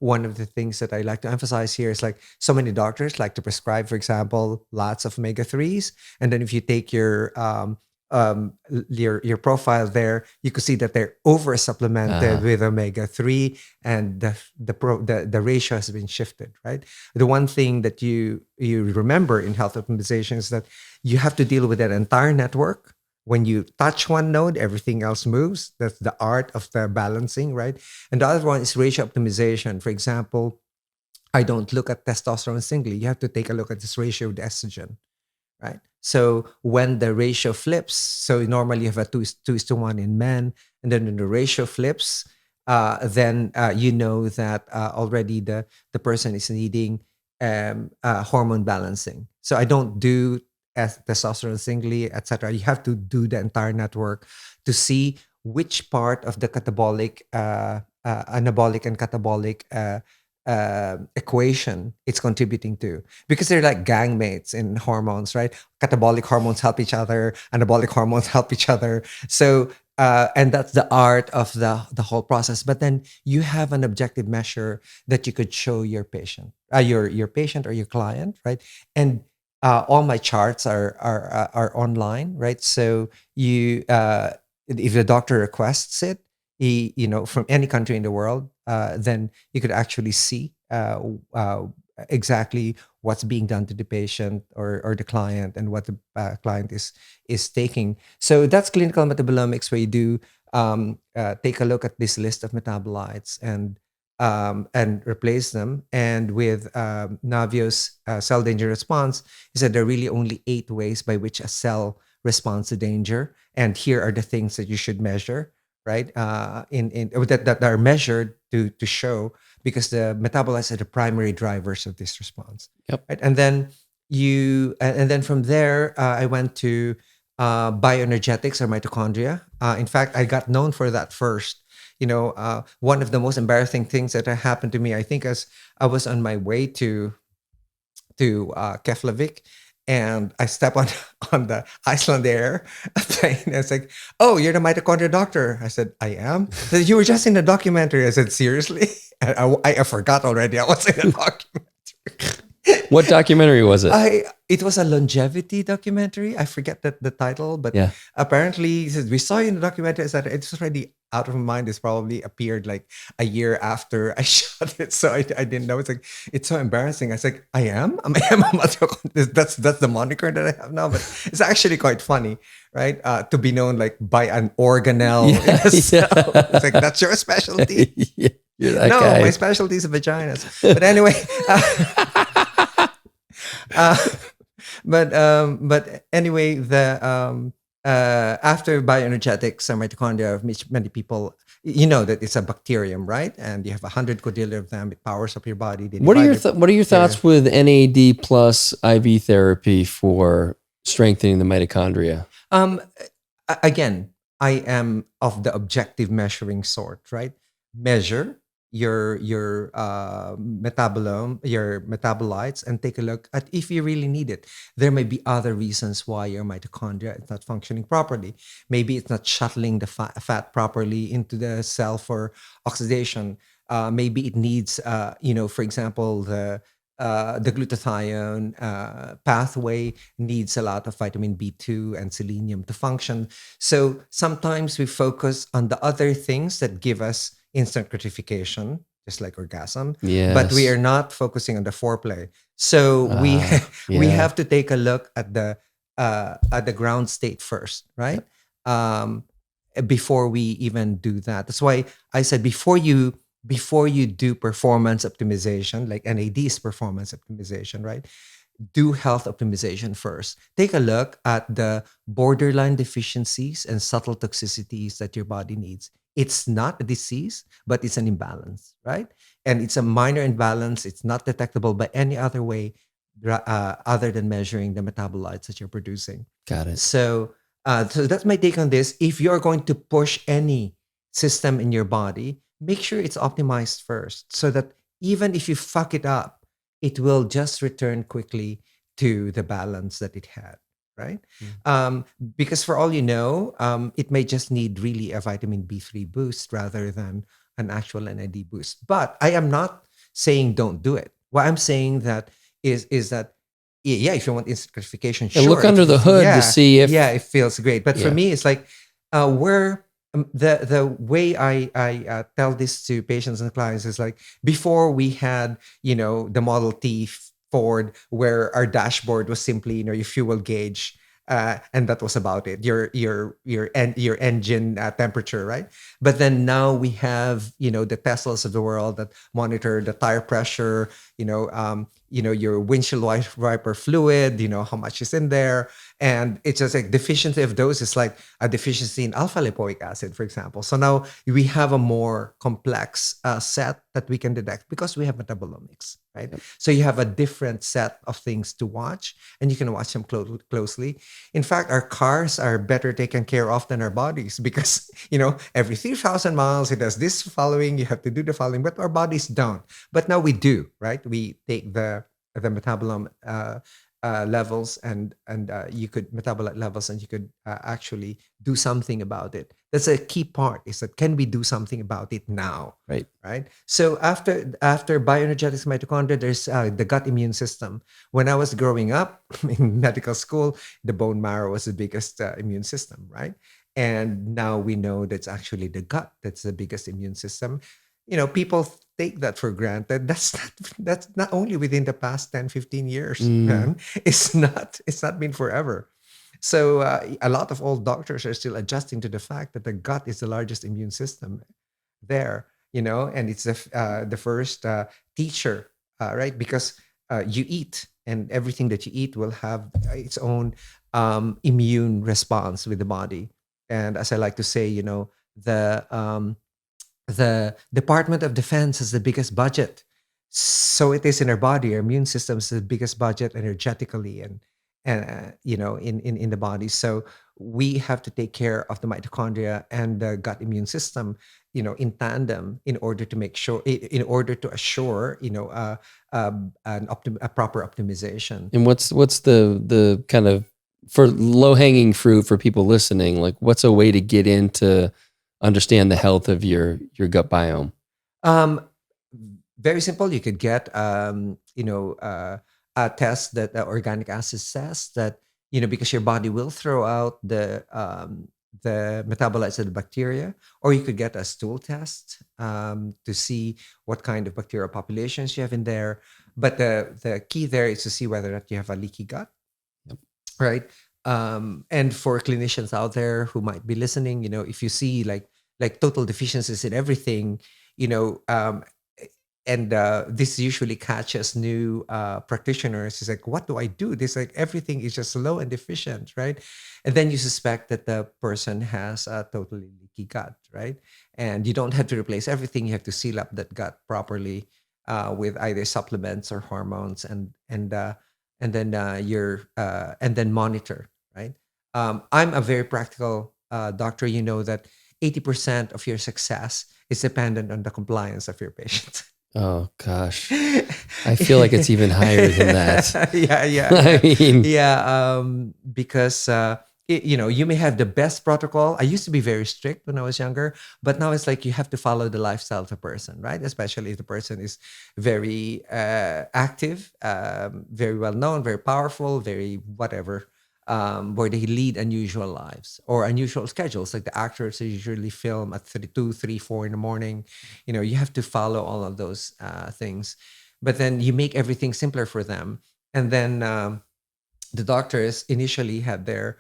One of the things that I like to emphasize here is like so many doctors like to prescribe, for example, lots of omega 3s, and then if you take your profile there, you could see that they're over supplemented with omega 3, and the ratio has been shifted. Right. The one thing that you remember in health optimization is that you have to deal with that entire network. When you touch one node, everything else moves. That's the art of the balancing, right? And the other one is ratio optimization. For example, I don't look at testosterone singly. You have to take a look at this ratio with estrogen, right? So when the ratio flips, so normally you have a 2:1 in men, and then when the ratio flips, then you know that already the person is needing hormone balancing. So I don't do as testosterone singly, etc. You have to do the entire network to see which part of the catabolic, anabolic, and catabolic equation it's contributing to, because they're like gang mates in hormones, right? Catabolic hormones help each other, anabolic hormones help each other. So and that's the art of the whole process. But then you have an objective measure that you could show your patient, your patient or your client, right? And all my charts are online, right? So you if the doctor requests it, from any country in the world, then you could actually see exactly what's being done to the patient or the client, and what the client is taking. So that's clinical metabolomics, where you do take a look at this list of metabolites and replace them. And with Navio's cell danger response, he said there are really only 8 ways by which a cell responds to danger, and here are the things that you should measure, right? In that are measured to show, because the metabolites are the primary drivers of this response. Yep. Right, and then and then from there, I went to bioenergetics or mitochondria. In fact, I got known for that first. One of the most embarrassing things that happened to me, I think, as I was on my way to Keflavik, and I step on on the Iceland Air plane. And it's like, "Oh, you're the mitochondria doctor." I said, "I am." They said, "You were just in the documentary." I said, "Seriously?" I forgot already. I was in a documentary. What documentary was it? It was a longevity documentary. I forget the title, but Yeah. apparently he says, "We saw you in the documentary." I said, "It's already out of my mind." It's probably appeared like a year after I shot it, so I didn't know. It's like, it's so embarrassing. I was like, "I am a mitochondria." That's the moniker that I have now, but it's actually quite funny, right? To be known like by an organelle in a cell. It's like, that's your specialty. Yeah, you're that No, guy. my specialty is vaginas. But anyway. Uh, but anyway, the after bioenergetics or mitochondria, which many people, that it's a bacterium, right? And you have 100 quadrillion of them. It powers up your body. They What are your divide what are your thoughts with NAD plus IV therapy for strengthening the mitochondria? Again, I am of the objective measuring sort, right? Measure your metabolome, your metabolites, and take a look at if you really need it. There may be other reasons why your mitochondria is not functioning properly. Maybe it's not shuttling the fat properly into the cell for oxidation. Maybe it needs, for example, the glutathione pathway needs a lot of vitamin B2 and selenium to function. So sometimes we focus on the other things that give us instant gratification, just like orgasm, but we are not focusing on the foreplay. So we have to take a look at the ground state first, right? Before we even do that. That's why I said before you do performance optimization, like NAD's performance optimization, right? Do health optimization first. Take a look at the borderline deficiencies and subtle toxicities that your body needs. It's not a disease, but it's an imbalance, right? And it's a minor imbalance. It's not detectable by any other way other than measuring the metabolites that you're producing. Got it. So that's my take on this. If you're going to push any system in your body, make sure it's optimized first, so that even if you fuck it up, it will just return quickly to the balance that it had, right? Mm. Because for all you know, it may just need really a vitamin B3 boost rather than an actual NAD boost. But I am not saying don't do it. What I'm saying that is that yeah, if you want instant gratification, And look sure. under the hood to see if Yeah, it feels great. But for yeah. me, it's like where the way I tell this to patients and clients is like, before we had the Model T Ford, where our dashboard was simply your fuel gauge. And that was about it. Your engine temperature, right? But then now we have the Teslas of the world that monitor the tire pressure, your windshield wiper fluid, how much is in there, and it's just like deficiency of those is like a deficiency in alpha lipoic acid, for example. So now we have a more complex set that we can detect because we have metabolomics, right? Yep. So you have a different set of things to watch, and you can watch them closely. In fact, our cars are better taken care of than our bodies because, every 3,000 miles, it does this following, you have to do the following, but our bodies don't. But now we do, right? We take the metabolome levels and you could metabolite levels, and you could actually do something about it. That's a key part, is that can we do something about it now? Right. Right. So after bioenergetics, mitochondria, there's the gut immune system. When I was growing up in medical school, the bone marrow was the biggest immune system, right? And now we know that's actually the gut that's the biggest immune system. People take that for granted. That's not only within the past 10, 15 years, man. It's not been forever. So a lot of old doctors are still adjusting to the fact that the gut is the largest immune system there, and it's the first teacher, right? Because you eat, and everything that you eat will have its own immune response with the body. And as I like to say, the Department of Defense has the biggest budget. So it is in our body. Our immune system is the biggest budget energetically, and in the body. So we have to take care of the mitochondria and the gut immune system, in tandem, in order to make sure, in order to assure, a proper optimization. And what's the kind of, for low hanging fruit for people listening, like what's a way to get into understand the health of your gut biome? Um, Very simple. You could get, a test, that organic acids test, that because your body will throw out the metabolites of the bacteria, or you could get a stool test to see what kind of bacterial populations you have in there. But the key there is to see whether or not you have a leaky gut, Yep. right? And for clinicians out there who might be listening, if you see like total deficiencies in everything, you know, um, and this usually catches new practitioners. It's like, what do I do? This, like, everything is just low and deficient, right? And then you suspect that the person has a totally leaky gut, right? And you don't have to replace everything. You have to seal up that gut properly with either supplements or hormones, and then monitor, right? I'm a very practical doctor. You know that 80% of your success is dependent on the compliance of your patient. Oh gosh, I feel like it's even higher than that. Yeah. I mean, Because you may have the best protocol. I used to be very strict when I was younger, but now it's like you have to follow the lifestyle of the person, right? Especially if the person is very active, very well known, very powerful, very whatever, where they lead unusual lives or unusual schedules. Like the actors who usually film at 2, 3, 4 in the morning. You have to follow all of those things, but then you make everything simpler for them. And then the doctors initially had their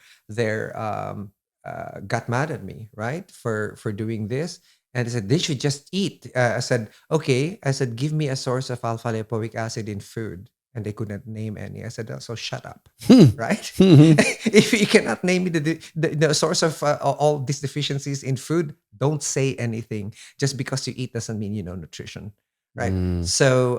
got mad at me, right, for doing this. And they said they should just eat. I said, okay. I said, give me a source of alpha lipoic acid in food. And they couldn't name any. I said, oh, so shut up, right? If you cannot name me the source of all these deficiencies in food, don't say anything. Just because you eat doesn't mean you know nutrition, right? Mm. So,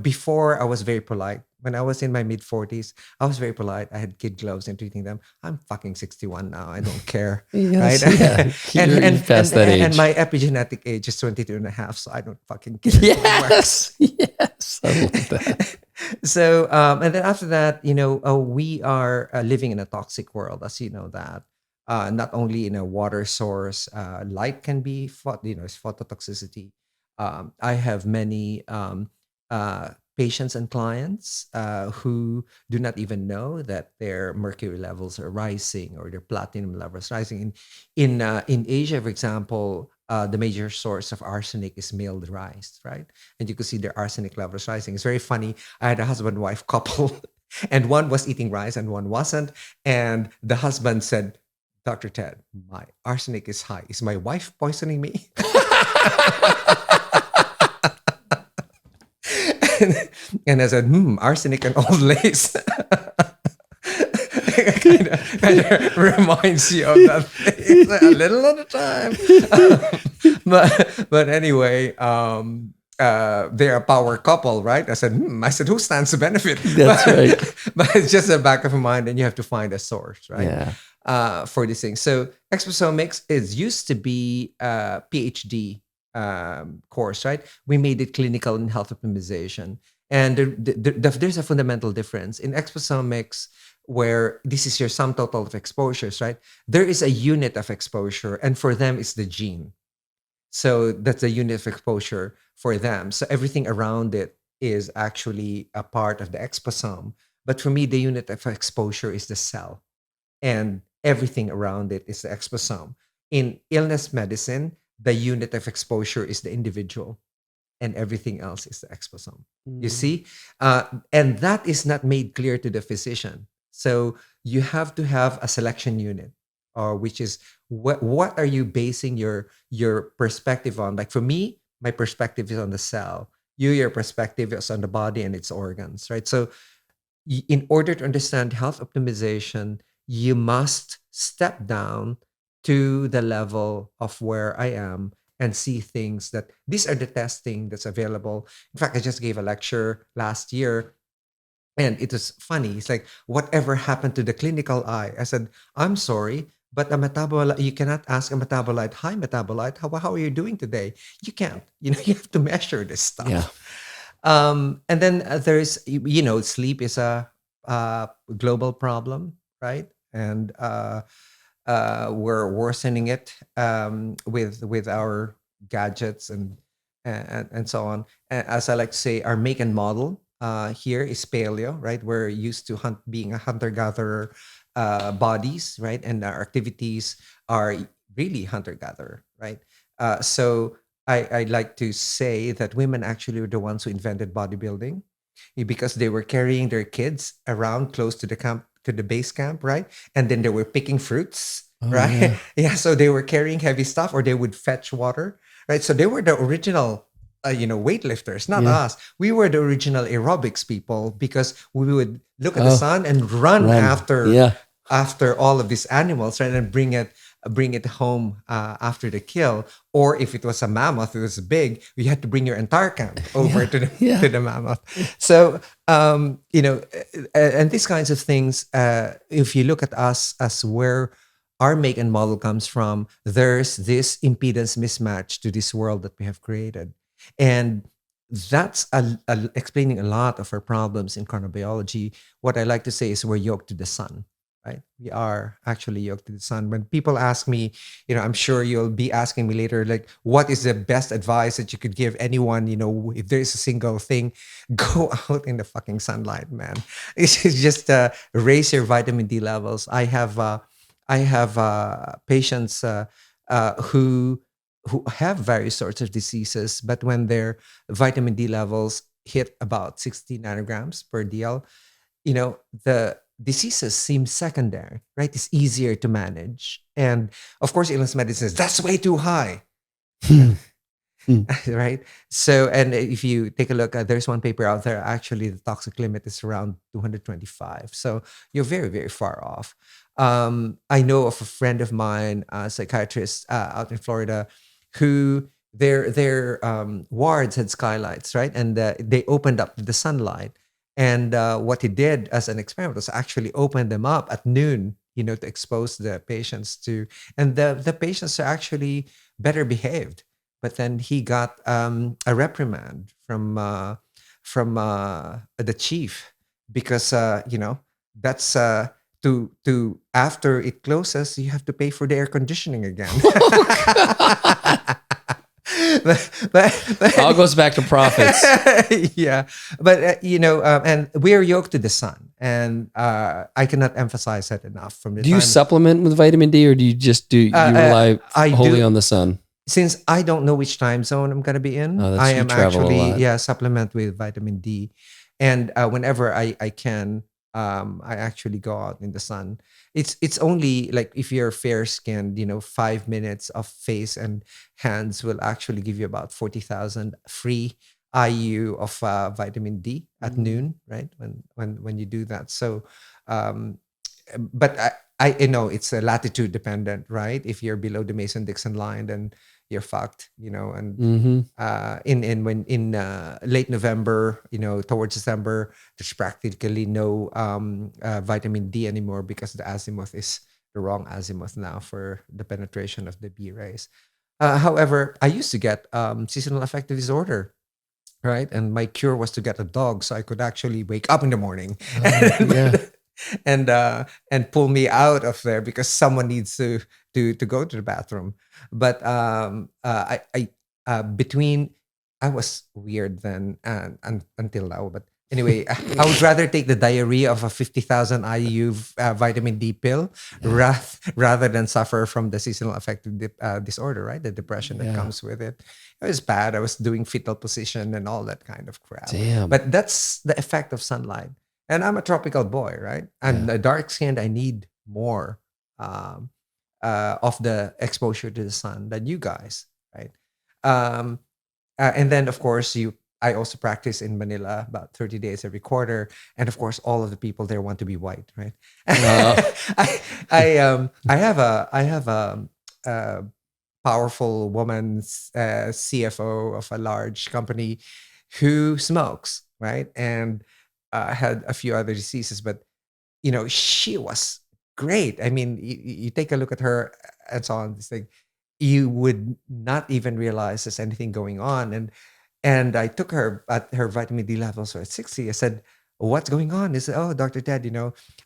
before I was very polite. When I was in my mid 40s, I was very polite. I had kid gloves and treating them. I'm fucking 61 now. I don't care. Yes, Right? yeah. You've passed that And age. my epigenetic age is 22 and a half. So I don't fucking care. Yes, yes, I love that. So, and then after that, we are living in a toxic world, as you know that. Not only in a water source, light can be, it's phototoxicity. I have many patients and clients who do not even know that their mercury levels are rising or their platinum levels rising. In Asia, for example, the major source of arsenic is milled rice, right? And you could see their arsenic levels rising. It's very funny. I had a husband-wife couple, and one was eating rice and one wasn't. And the husband said, "Dr. Ted, my arsenic is high. Is my wife poisoning me?" and I said, arsenic and old lace. kind of reminds you of that thing a little at a time. But anyway, they're a power couple, right? I said, who stands to benefit? That's right. But it's just a back of your mind, and you have to find a source, right? Yeah. For these things. So exposomics is used to be a PhD course, right? We made it clinical in health optimization. And there's a fundamental difference. In exposomics, where this is your sum total of exposures, right? There is a unit of exposure, and for them, it's the gene. So that's the unit of exposure for them. So everything around it is actually a part of the exposome. But for me, the unit of exposure is the cell, and everything around it is the exposome. In illness medicine, the unit of exposure is the individual, and everything else is the exposome. You see? And that is not made clear to the physician. So you have to have a selection unit, or which is what are you basing your perspective on? Like for me, my perspective is on the cell. Your perspective is on the body and its organs, right? So in order to understand health optimization, you must step down to the level of where I am and see things that these are the testing that's available. In fact, I just gave a lecture last year, and it was funny. It's like, whatever happened to the clinical eye? I said, I'm sorry, but a metabolite, you cannot ask a metabolite, hi, metabolite, how are you doing today? You can't. You have to measure this stuff. Yeah. And then there's, sleep is a global problem, right? And we're worsening it with our gadgets and so on. As I like to say, our make and model here is paleo, right? We're used to being a hunter-gatherer bodies, right? And our activities are really hunter-gatherer, right? So I like to say that women actually were the ones who invented bodybuilding, because they were carrying their kids around close to the camp, to the base camp, right? And then they were picking fruits, right? Yeah. Yeah, so they were carrying heavy stuff, or they would fetch water, right? So they were the original weightlifters, not Yeah. us. We were the original aerobics people, because we would look at the sun and run Yeah. after all of these animals, right? And bring it home after the kill. Or if it was a mammoth, it was big, you had to bring your entire camp over to the mammoth. So and these kinds of things, if you look at us as where our make and model comes from, there's this impedance mismatch to this world that we have created. And that's explaining a lot of our problems in chronobiology. What I like to say is we're yoked to the sun, right? We are actually yoked to the sun. When people ask me, I'm sure you'll be asking me later, like, what is the best advice that you could give anyone? If there is a single thing, go out in the fucking sunlight, man. It's just raise your vitamin D levels. I have patients who have various sorts of diseases, but when their vitamin D levels hit about 60 nanograms per DL, the diseases seem secondary, right? It's easier to manage. And of course, illness medicine says, that's way too high. Right? So, and if you take a look, there's one paper out there, actually, the toxic limit is around 225. So you're very, very far off. I know of a friend of mine, a psychiatrist out in Florida, who their wards had skylights, right? And they opened up the sunlight. And what he did as an experiment was actually open them up at noon, to expose the patients to, and the patients are actually better behaved. But then he got a reprimand from the chief because that's to after it closes, you have to pay for the air conditioning again. But All goes back to profits. yeah, but and we are yoked to the sun, and I cannot emphasize that enough. From the Do you time supplement with vitamin D, or do you just you rely I wholly do, on the sun? since I don't know which time zone I'm gonna be in, Oh, I that's you am travel a actually, lot. supplement with vitamin D, and whenever I can, I actually go out in the sun. It's only like if you're fair skinned, 5 minutes of face and hands will actually give you about 40,000 free IU of vitamin D at noon, right? When you do that, so um, but I know it's a latitude dependent, right? If you're below the Mason Dixon line, then you're fucked, and Mm-hmm. in when in late November, towards December, there's practically no vitamin D anymore because the azimuth is the wrong azimuth now for the penetration of the B rays. However, I used to get seasonal affective disorder, right? And my cure was to get a dog so I could actually wake up in the morning Yeah. and pull me out of there because someone needs to go to the bathroom. But I between I was weird then and until now. But anyway, I would rather take the diarrhea of a 50,000 IU vitamin D pill Yeah. rather than suffer from the seasonal affective disorder, right? The depression that Yeah. comes with it. It was bad. I was doing fetal position and all that kind of crap. Damn. But that's the effect of sunlight. And I'm a tropical boy, right? I'm Yeah. a dark skinned. I need more um, of the exposure to the sun than you guys, right? Um, and then, of course, I also practice in Manila about 30 days every quarter, and of course, all of the people there want to be white, right? Uh, I have a powerful woman CFO of a large company who smokes, right? And had a few other diseases, but she was great. I mean, you take a look at her and so on. This thing, you would not even realize there's anything going on. And I took her at her vitamin D levels were at 60. I said, "What's going on?" He said, "Oh, Dr. Ted,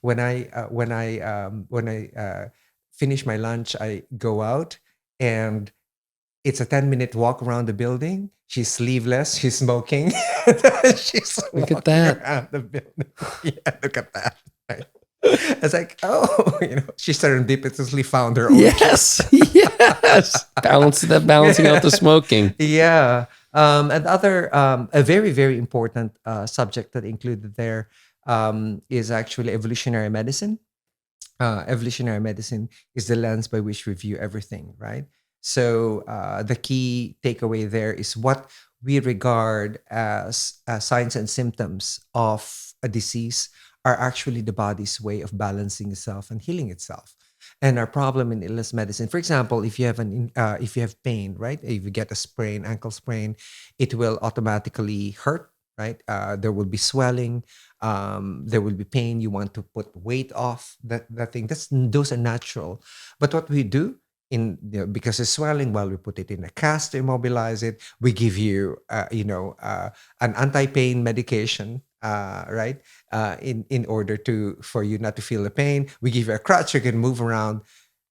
when I finish my lunch, I go out and it's a 10-minute walk around the building. She's sleeveless. She's smoking. She's Look at walking that. around the building. Yeah, look at that. Right. It's like, oh, she serendipitously found her own cure. Yes. Yes. Balancing out the smoking. Yeah. And other, a very, very important subject that included there is actually evolutionary medicine. Evolutionary medicine is the lens by which we view everything, right? So the key takeaway there is what we regard as signs and symptoms of a disease are actually the body's way of balancing itself and healing itself. And our problem in illness medicine, for example, if you have pain, right? If you get a sprain, ankle sprain, it will automatically hurt, right? There will be swelling, there will be pain. You want to put weight off that thing. Those are natural. But what we do because it's swelling, well, we put it in a cast to immobilize it. We give you an anti-pain medication, right? In order for you not to feel the pain. We give you a crutch you can move around.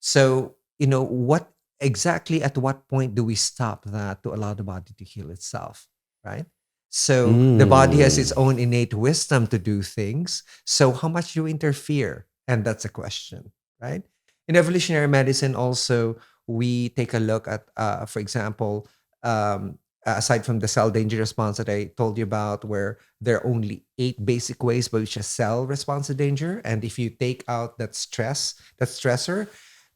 So what exactly at what point do we stop that to allow the body to heal itself, right? So the body has its Mm. own innate wisdom to do things. So how much do you interfere? And that's a question, right? In evolutionary medicine, also, we take a look at, for example, aside from the cell danger response that I told you about, where there are only 8 basic ways by which a cell responds to danger. And if you take out that stressor,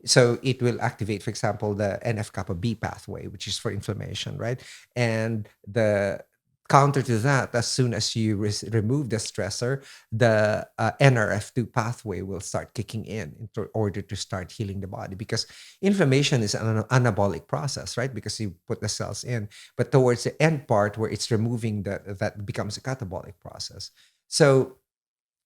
so it will activate, for example, the NF kappa B pathway, which is for inflammation, right? And the counter to that, as soon as you remove the stressor, the NRF2 pathway will start kicking in order to start healing the body, because inflammation is an anabolic process, right? Because you put the cells in, but towards the end part where it's removing that becomes a catabolic process. So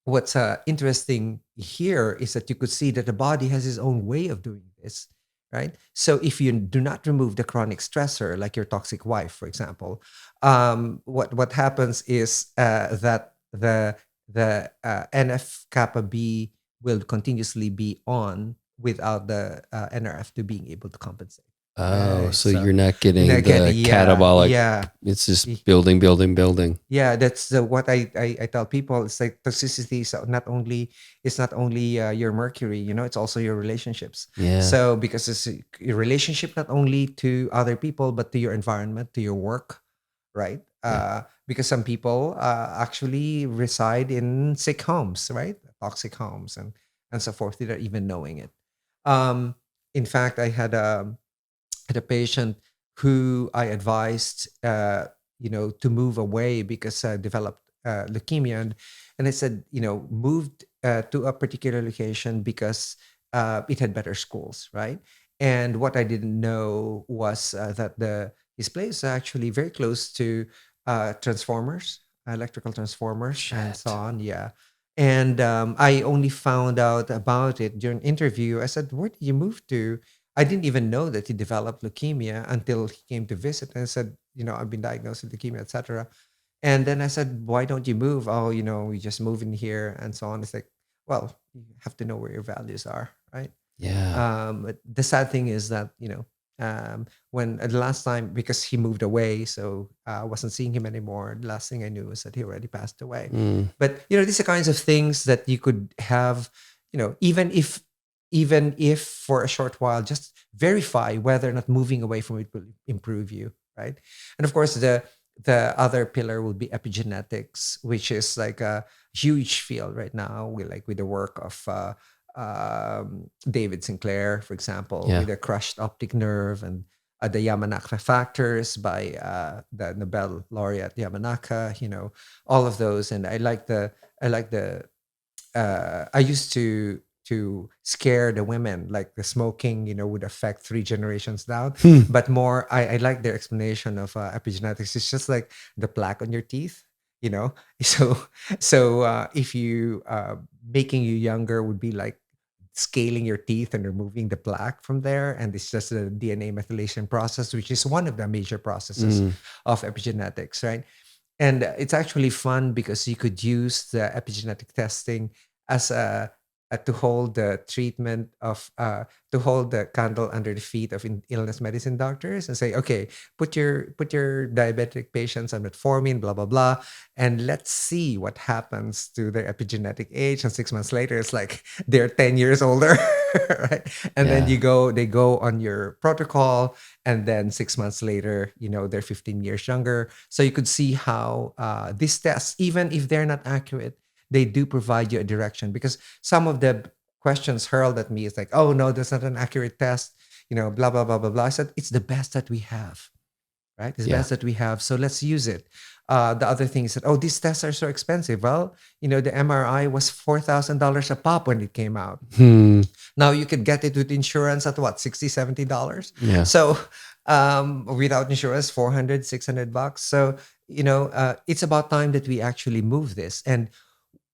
what's interesting here is that you could see that the body has its own way of doing this, right? So if you do not remove the chronic stressor, like your toxic wife, for example, what happens is that the NF kappa B will continuously be on without the NRF to being able to compensate. Oh, Right. so So you're not you're getting not getting, the yeah, catabolic. yeah. It's just building, building, building. Yeah, that's what I tell people. It's like toxicity is not only, it's not only your mercury, it's also your relationships. Yeah. So because it's your relationship not only to other people but to your environment, to your work, right? Yeah. Because some people actually reside in sick homes, right? Toxic homes and so forth without even knowing it. Um, in fact, I had a patient who I advised, to move away because developed leukemia, and I said, moved to a particular location because it had better schools, right? And what I didn't know was that the his place is actually very close to transformers, electrical transformers, and so Shit. on. Yeah. And I only found out about it during interview. I said, "Where did you move to?" I didn't even know that he developed leukemia until he came to visit and said, I've been diagnosed with leukemia, etc. And then I said, why don't you move? Oh, we just move in here and so on. It's like, well, you have to know where your values are, right? Yeah. But the sad thing is that, when the last time, because he moved away, so I wasn't seeing him anymore. The last thing I knew was that he already passed away. Mm. But, these are kinds of things that you could have, even if for a short while, just verify whether or not moving away from it will improve you, right? And of course, the other pillar will be epigenetics, which is like a huge field right now. With the work of David Sinclair, for example, Yeah. with the crushed optic nerve, and the Yamanaka factors by the Nobel laureate Yamanaka. All of those, and I used to scare the women, like the smoking, would affect 3 generations down. Hmm. But more, I like their explanation of epigenetics. It's just like the plaque on your teeth, you know. So if you making you younger would be like scaling your teeth and removing the plaque from there, and it's just a DNA methylation process, which is one of the major processes Mm. of epigenetics, right? And it's actually fun because you could use the epigenetic testing as to hold the treatment of to hold the candle under the feet of illness medicine doctors and say, okay, put your diabetic patients on metformin, blah blah blah, and let's see what happens to their epigenetic age. And 6 months later, it's like they're 10 years older, right? And then Yeah. they go on your protocol, and then 6 months later, they're 15 years younger. So you could see how these tests, even if they're not accurate, they do provide you a direction. Because some of the questions hurled at me is like, oh no, that's not an accurate test, blah blah blah blah blah. I said it's the best that we have, right? It's the Yeah. best that we have, so let's use it. The other thing is that, oh, these tests are so expensive. Well, the MRI was $4,000 a pop when it came out. Hmm. Now you could get it with insurance at what, $60, $70. Yeah. So without insurance, 400, $600. So it's about time that we actually move this. And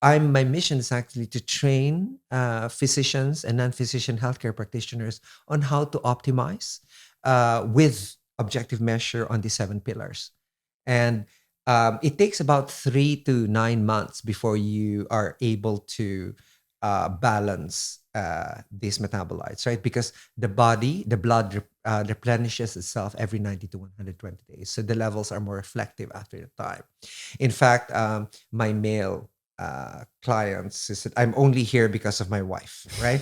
my mission is actually to train physicians and non-physician healthcare practitioners on how to optimize with objective measure on the 7 pillars. And it takes about 3 to 9 months before you are able to balance these metabolites, right? Because the blood replenishes itself every 90 to 120 days. So the levels are more reflective after the time. In fact, my male clients is that I'm only here because of my wife, right?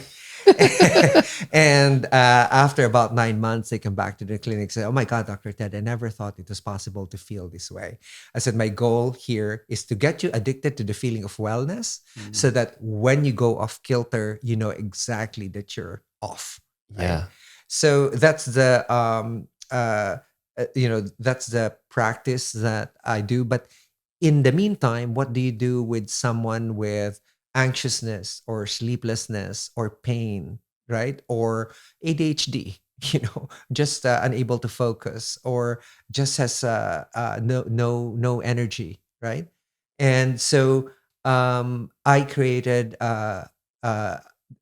And after about 9 months, they come back to the clinic and say, oh my God, Dr. Ted, I never thought it was possible to feel this way. I said, my goal here is to get you addicted to the feeling of wellness Mm. so that when you go off kilter, you know exactly that you're off, right? Yeah. So that's that's the practice that I do. But in the meantime, what do you do with someone with anxiousness or sleeplessness or pain, right? Or ADHD, just unable to focus, or just has no energy, right? And so I created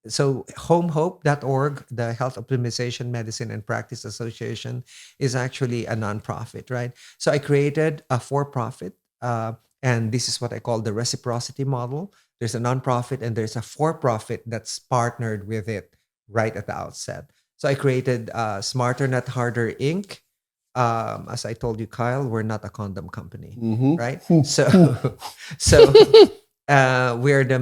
so homehope.org, the Health Optimization Medicine and Practice Association, is actually a nonprofit, right? So I created a for-profit, and this is what I call the reciprocity model. There's a nonprofit and there's a for-profit that's partnered with it right at the outset. So I created Smarter Not Harder Inc. As I told you, Kyle, we're not a condom company, right? So, so we're the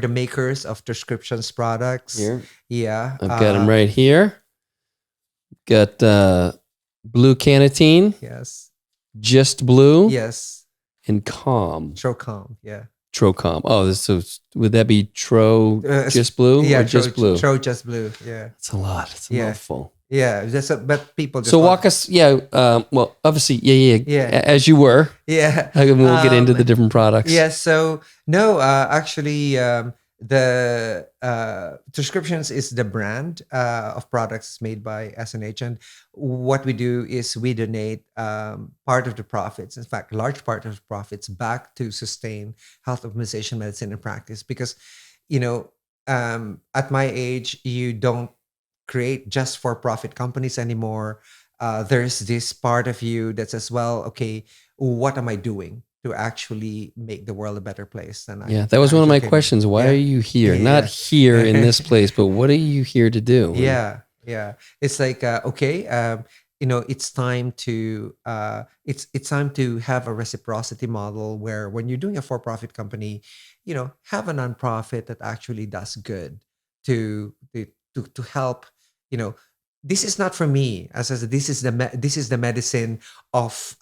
makers of prescriptions products. Here. Yeah. I've got them right here. Got blue canatine, Yes. just blue, Yes. and calm. Trocom. Yeah. Trocom. Oh, so would that be just blue Yeah. or just blue? Just blue. Yeah. It's a lot. It's a Yeah. mouthful. Yeah. But people just So walk us, well, obviously, yeah, as you were. Yeah. We'll get into the different products. Yeah. So no, actually, the prescriptions is the brand of products made by SNH, and what we do is we donate part of the profits, in fact, large part of the profits, back to sustain health optimization medicine and practice. Because, at my age, you don't create just for-profit companies anymore. There's this part of you that says, well, okay, what am I doing to actually make the world a better place? That was one of my questions. Why are you here? Not here in this place, but what are you here to do? Yeah. It's like it's time to it's time to have a reciprocity model where when you're doing a for-profit company, have a nonprofit that actually does good to help. This is not for me. As I said, this is the medicine of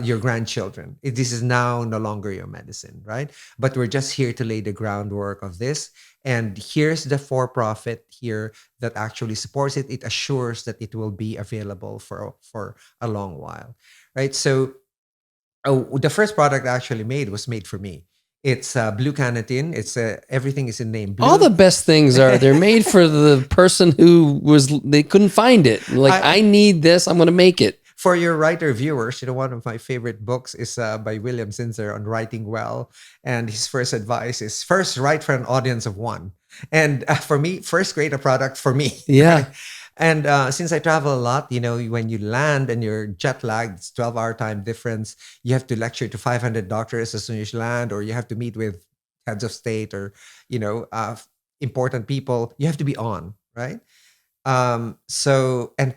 your grandchildren. This is now no longer your medicine, right? But we're just here to lay the groundwork of this. And here's the for-profit here that actually supports it. It assures that it will be available for a long while, right? So the first product I actually made was made for me. It's blue canatine. It's everything is in name blue. All the best things they're made for the person who they couldn't find it. Like, I need this. I'm going to make it. For your writer viewers, one of my favorite books is by William Zinsser on writing well. And his first advice is first write for an audience of one. And for me, first create a product for me. Yeah. Right? And since I travel a lot, when you land and you're jet lagged, it's 12-hour time difference. You have to lecture to 500 doctors as soon as you land, or you have to meet with heads of state or, important people. You have to be on, right? And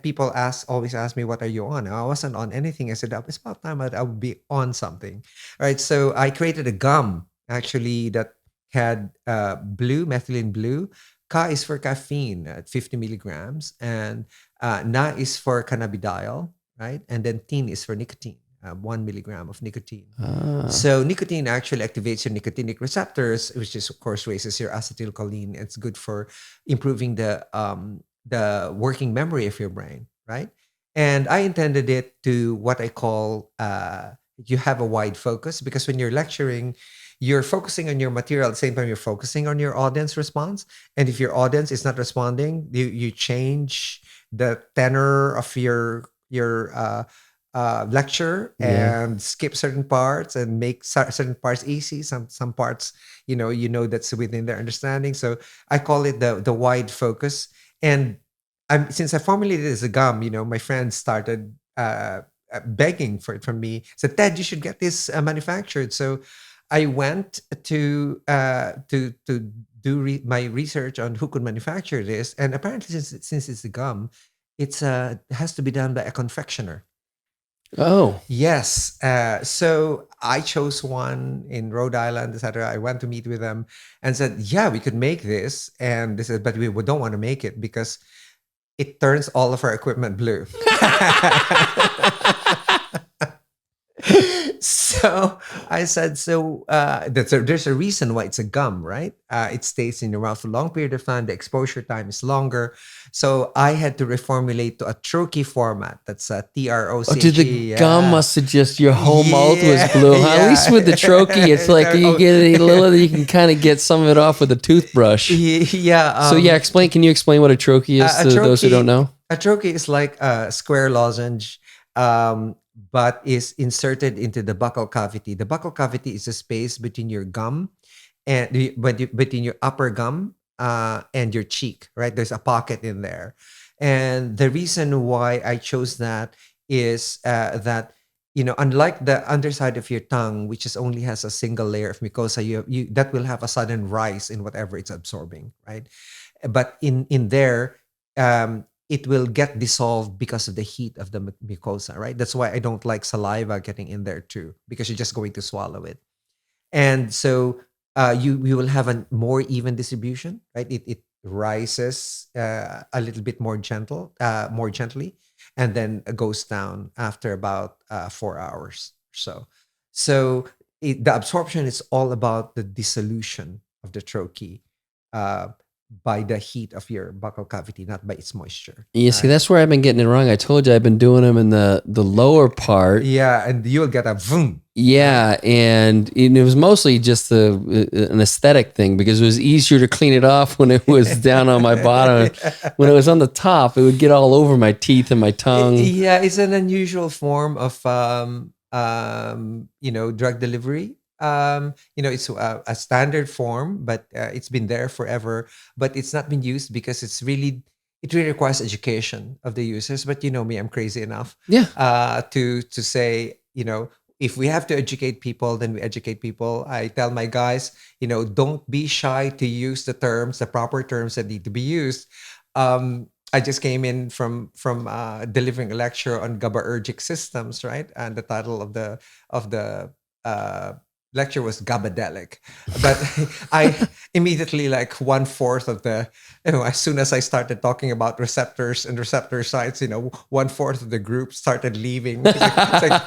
people always ask me, what are you on? I wasn't on anything. I said, it's about time I would be on something. All right. So I created a gum actually that had methylene blue. Ka is for caffeine at 50 milligrams, and Na is for cannabidiol, right? And then Tin is for nicotine, 1 milligram of nicotine. So nicotine actually activates your nicotinic receptors, which is, of course, raises your acetylcholine. It's good for improving the working memory of your brain, right? And I intended it to what I call you have a wide focus, because when you're lecturing, you're focusing on your material at the same time you're focusing on your audience response. And if your audience is not responding, you change the tenor of your lecture and skip certain parts and make certain parts easy. Some parts, that's within their understanding. So I call it the wide focus. And since I formulated it as a gum, my friends started begging for it from me. Said, Ted, you should get this manufactured. So I went to do my research on who could manufacture this, and apparently, since it's a gum, it has to be done by a confectioner. Oh, yes. So I chose one in Rhode Island, etc. I went to meet with them and said, "Yeah, we could make this." And they said, "But we don't want to make it because it turns all of our equipment blue." So I said, there's a reason why it's a gum, right? It stays in your mouth for a long period of time. The exposure time is longer. So I had to reformulate to a troche format. That's a TROCH. Oh, dude, the gum must suggest your whole mouth was blue. Huh? At least with the troche, it's like you get a little, you can kind of get some of it off with a toothbrush. Yeah. Can you explain what a troche is to those who don't know? A troche is like a square lozenge. but is inserted into the buccal cavity. The buccal cavity is a space between your gum and between your upper gum and your cheek, right? There's a pocket in there. And the reason why I chose that is that, unlike the underside of your tongue, which is only has a single layer of mucosa, you that will have a sudden rise in whatever it's absorbing, right? But in there, it will get dissolved because of the heat of the mucosa, right? That's why I don't like saliva getting in there too, because you're just going to swallow it. And so you will have a more even distribution, right? It rises a little bit more gently, and then goes down after about 4 hours or so. So the absorption is all about the dissolution of the troche uh, by the heat of your buccal cavity, not by its moisture. You see, Right? that's where I've been getting it wrong. I told you I've been doing them in the lower part. Yeah, and you'll get a vroom. Yeah, and it was mostly just an aesthetic thing because it was easier to clean it off when it was down on my bottom. When it was on the top, it would get all over my teeth and my tongue. Yeah, it's an unusual form of drug delivery. It's a standard form, but it's been there forever. But it's not been used because it really requires education of the users. But you know me, I'm crazy enough, Yeah. to say, if we have to educate people, then we educate people. I tell my guys, don't be shy to use the proper terms that need to be used. I just came in from delivering a lecture on GABAergic systems, right? And the title of the lecture was GABAdelic. But I immediately, like, 1/4 of the, as soon as I started talking about receptors and receptor sites, 1/4 of the group started leaving. It's like,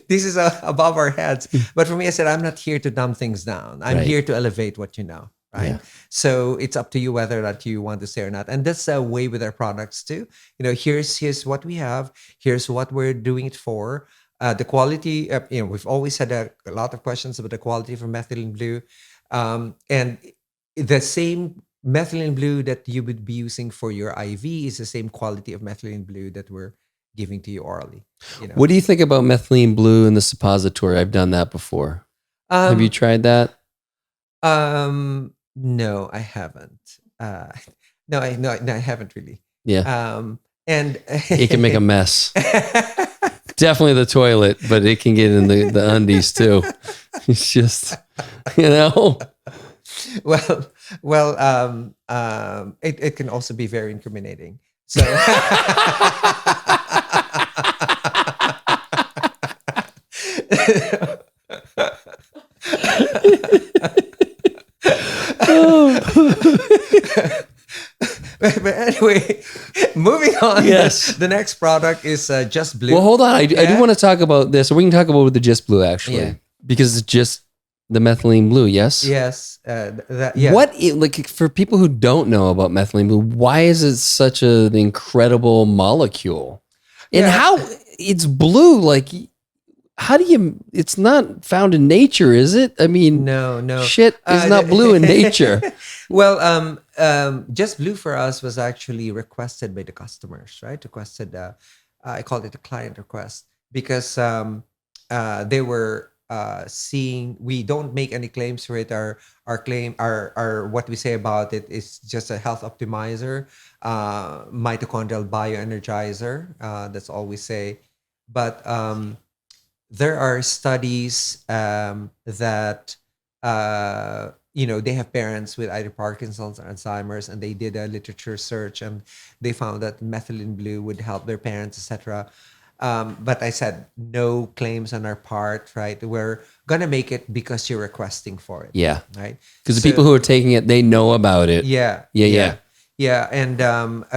this is above our heads. But for me, I said, I'm not here to dumb things down. I'm Right. here to elevate what you know. Right. Yeah. So it's up to you whether that you want to say or not. And that's a way with our products too. Here's what we have. Here's what we're doing it for. The quality, we've always had a lot of questions about the quality for methylene blue. And the same methylene blue that you would be using for your IV is the same quality of methylene blue that we're giving to you orally. What do you think about methylene blue in the suppository? I've done that before. Have you tried that? No, I haven't. No, I haven't really. Yeah. And It can make a mess. Definitely the toilet, but it can get in the undies too. It's just, Well, it can also be very incriminating. So. But anyway, moving on. Yes. The next product is Just Blue. Well, hold on. I do want to talk about this. We can talk about the Just Blue actually, Yeah. because it's just the methylene blue. Yes. Yes. Yeah. Like for people who don't know about methylene blue, why is it such an incredible molecule? And Yeah. how it's blue? Like, how do you? It's not found in nature, is it? I mean, No. shit is not blue in nature. Well, Just Blue for us was actually requested by the customers, right? Requested, I called it a client request because they were seeing, we don't make any claims for it. Our claim, our what we say about it is just a health optimizer, mitochondrial bioenergizer. That's all we say. But there are studies that they have parents with either Parkinson's or Alzheimer's, and they did a literature search, and they found that methylene blue would help their parents, etc. But I said no claims on our part, right? We're gonna make it because you're requesting for it. Yeah, Right. because the people who are taking it, they know about it. Yeah. Yeah. And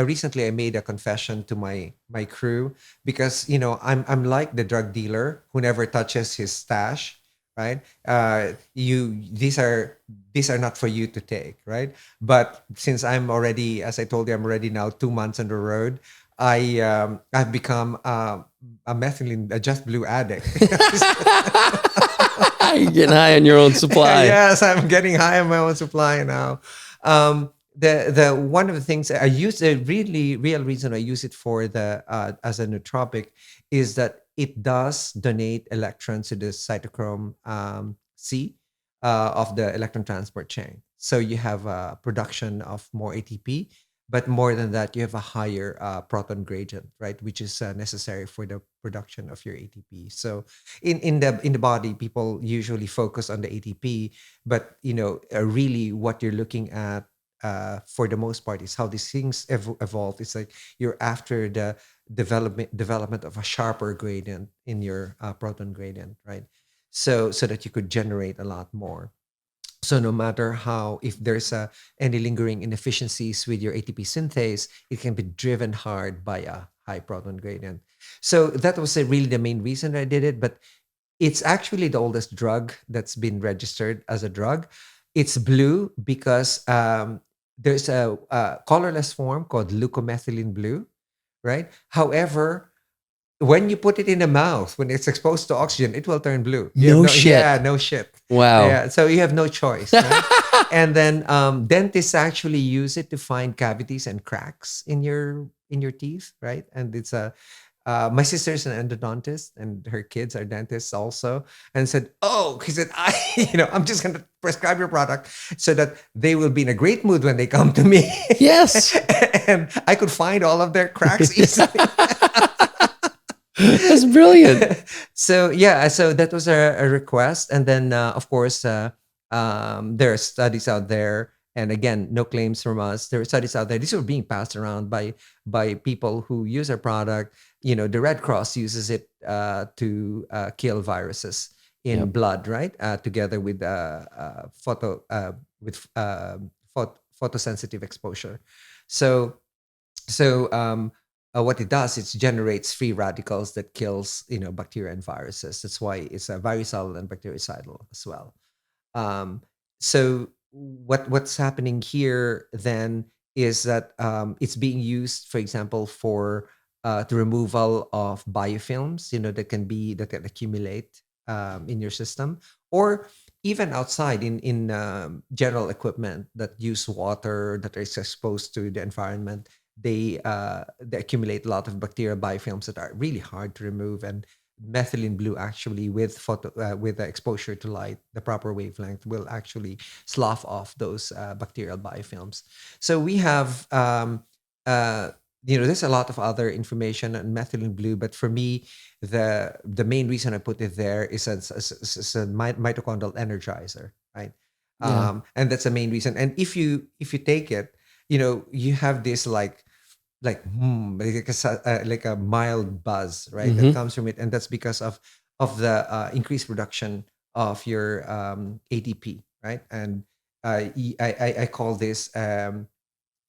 recently I made a confession to my crew because I'm like the drug dealer who never touches his stash, right? These are not for you to take, right? But since I'm already, as I told you, I'm already now 2 months on the road. I've become a Just Blue addict. You're getting high on your own supply. Yes, I'm getting high on my own supply now. The one of the things I use, the really real reason I use it for as a nootropic is that it does donate electrons to the cytochrome C of the electron transport chain. So you have a production of more ATP, but more than that, you have a higher proton gradient, right, which is necessary for the production of your ATP. So in the body, people usually focus on the ATP, but really what you're looking at for the most part is how these things evolve. It's like you're after the development of a sharper gradient in your proton gradient, right? So that you could generate a lot more. So no matter how, if there's any lingering inefficiencies with your ATP synthase, it can be driven hard by a high proton gradient. So that was really the main reason I did it. But it's actually the oldest drug that's been registered as a drug. It's blue because there's a colorless form called leucomethylene blue, right? However, when you put it in the mouth, when it's exposed to oxygen, it will turn blue. You have No no, yeah, shit. no shit. Wow. Yeah, so you have no choice, right? And then dentists actually use it to find cavities and cracks in your teeth, right? And it's a my sister's an endodontist, and her kids are dentists also, and said, "Oh," he said, "I, I'm just going to prescribe your product so that they will be in a great mood when they come to me." Yes. And I could find all of their cracks easily. That's brilliant. So yeah, so that was a request, and then of course there are studies out there, and again, no claims from us. There are studies out there. These are being passed around by people who use our product. The Red Cross uses it to kill viruses in Yep. blood, right? Together with photosensitive exposure. So what it does, it generates free radicals that kills bacteria and viruses. That's why it's a virucidal and bactericidal as well. So what's happening here then is that it's being used, for example, for the removal of biofilms, that can accumulate in your system, or even outside in general equipment that use water, that is exposed to the environment. They accumulate a lot of bacterial biofilms that are really hard to remove, and methylene blue actually with the exposure to light, the proper wavelength, will actually slough off those bacterial biofilms. So we have uh, there's a lot of other information on methylene blue, but for me, the main reason I put it there is as a mitochondrial energizer, right? Yeah. And that's the main reason. And if you take it, you have this like a mild buzz, right, that Mm-hmm. comes from it, and that's because of the increased production of your ATP, right? And I call this,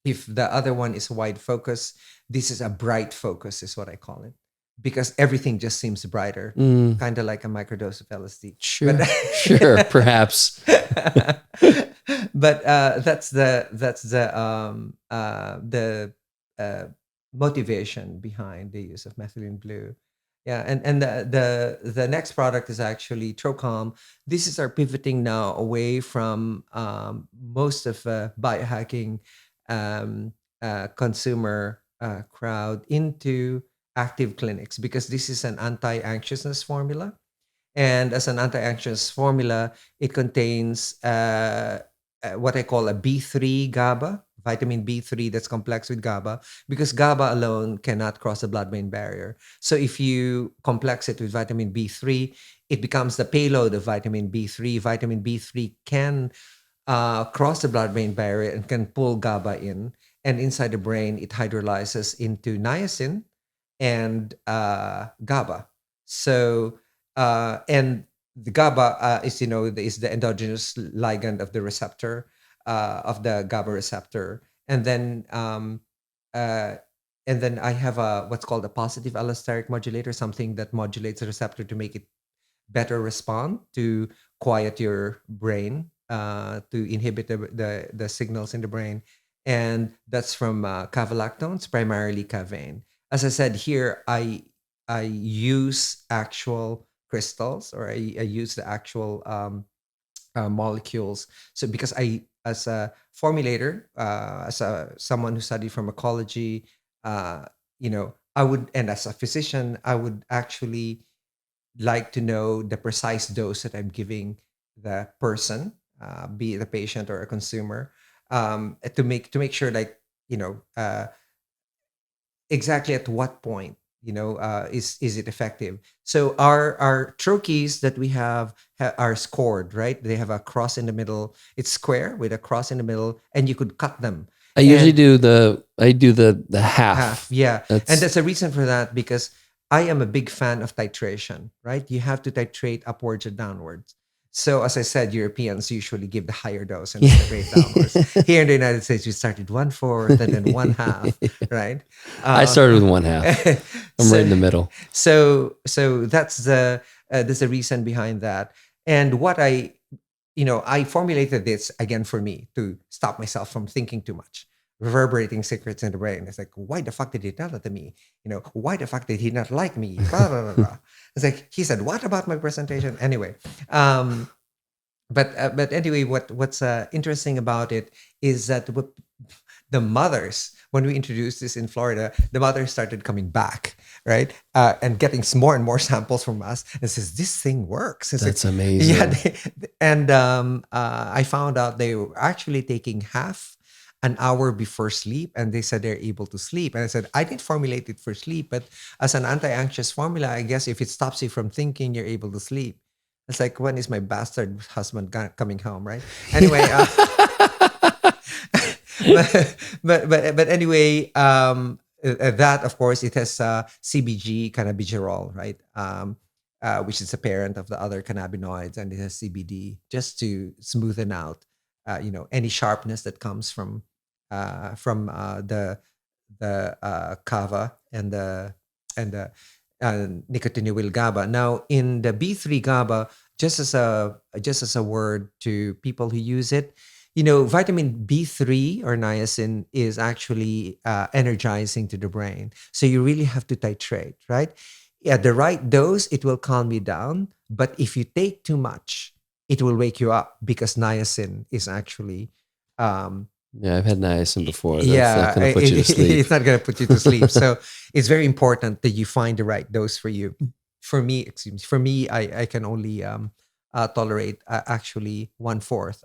if the other one is wide focus, this is a bright focus, is what I call it, because everything just seems brighter, Mm, kind of like a microdose of LSD. But sure. Sure. Perhaps. but that's the uh, motivation behind the use of methylene blue. Yeah, and the next product is actually Trocom. This is our pivoting now away from most of biohacking consumer crowd into active clinics, because this is an anti-anxiousness formula. And as an anti-anxious formula, it contains what I call a B3 GABA, vitamin B3 that's complex with GABA, because GABA alone cannot cross the blood-brain barrier. So if you complex it with vitamin B3, it becomes the payload of vitamin B3. Vitamin B3 can cross the blood-brain barrier and can pull GABA in. And inside the brain, it hydrolyzes into niacin and GABA. So and the GABA is the endogenous ligand of the receptor, of the GABA receptor, and then uh, I have what's called a positive allosteric modulator, something that modulates the receptor to make it better respond, to quiet your brain, to inhibit the signals in the brain. And that's from cavalactones, primarily cavein. As I said here, I use actual crystals, or I use the actual molecules. So because as a formulator, as someone who studied pharmacology, uh, and as a physician, I would actually like to know the precise dose that I'm giving the person, be it a patient or a consumer, to make sure, like, exactly at what point, is it effective. So our trochees that we have are scored, right? They have a cross in the middle. It's square with a cross in the middle, and you could cut them. I usually And do the half, half. yeah. And That's there's a reason for that, because I am a big fan of titration, right? You have to titrate upwards or downwards. So as I said, Europeans usually give the higher dose and titrate downwards. Here in the United States, we started 1/4 and then 1/2, right? I Uh, started with one half. I'm right so in the middle. so that's the reason behind that. And what I formulated this again for me to stop myself from thinking too much. Reverberating secrets in the brain. It's like, why the fuck did he tell it to me? Why the fuck did he not like me? Blah, blah, blah, blah. It's like, he said, what about my presentation? Anyway, um, but anyway, what's interesting about it is that the mothers, when we introduced this in Florida, the mothers started coming back, right, and getting more and more samples from us, and says, this thing works. It's That's like, amazing. yeah, and I found out they were actually taking half an hour before sleep, and they said they're able to sleep. And I said, I didn't formulate it for sleep, but as an anti-anxious formula, I guess if it stops you from thinking, you're able to sleep. It's like, when is my bastard husband coming home, right? Anyway, but anyway, that, of course, it has CBG, cannabigerol, right? Which is a parent of the other cannabinoids, and it has CBD just to smoothen out, any sharpness that comes from the kava and the nicotinamyl GABA. Now, in the B3 GABA, just as a word to people who use it, vitamin B3 or niacin is actually energizing to the brain. So you really have to titrate, right? At the right dose, it will calm you down. But if you take too much, it will wake you up, because niacin is actually, um, Yeah, I've had niacin before. That's not yeah, going to put you to sleep. it's not going to put you to sleep. So it's very important that you find the right dose for you. For me, I can only tolerate actually 1/4.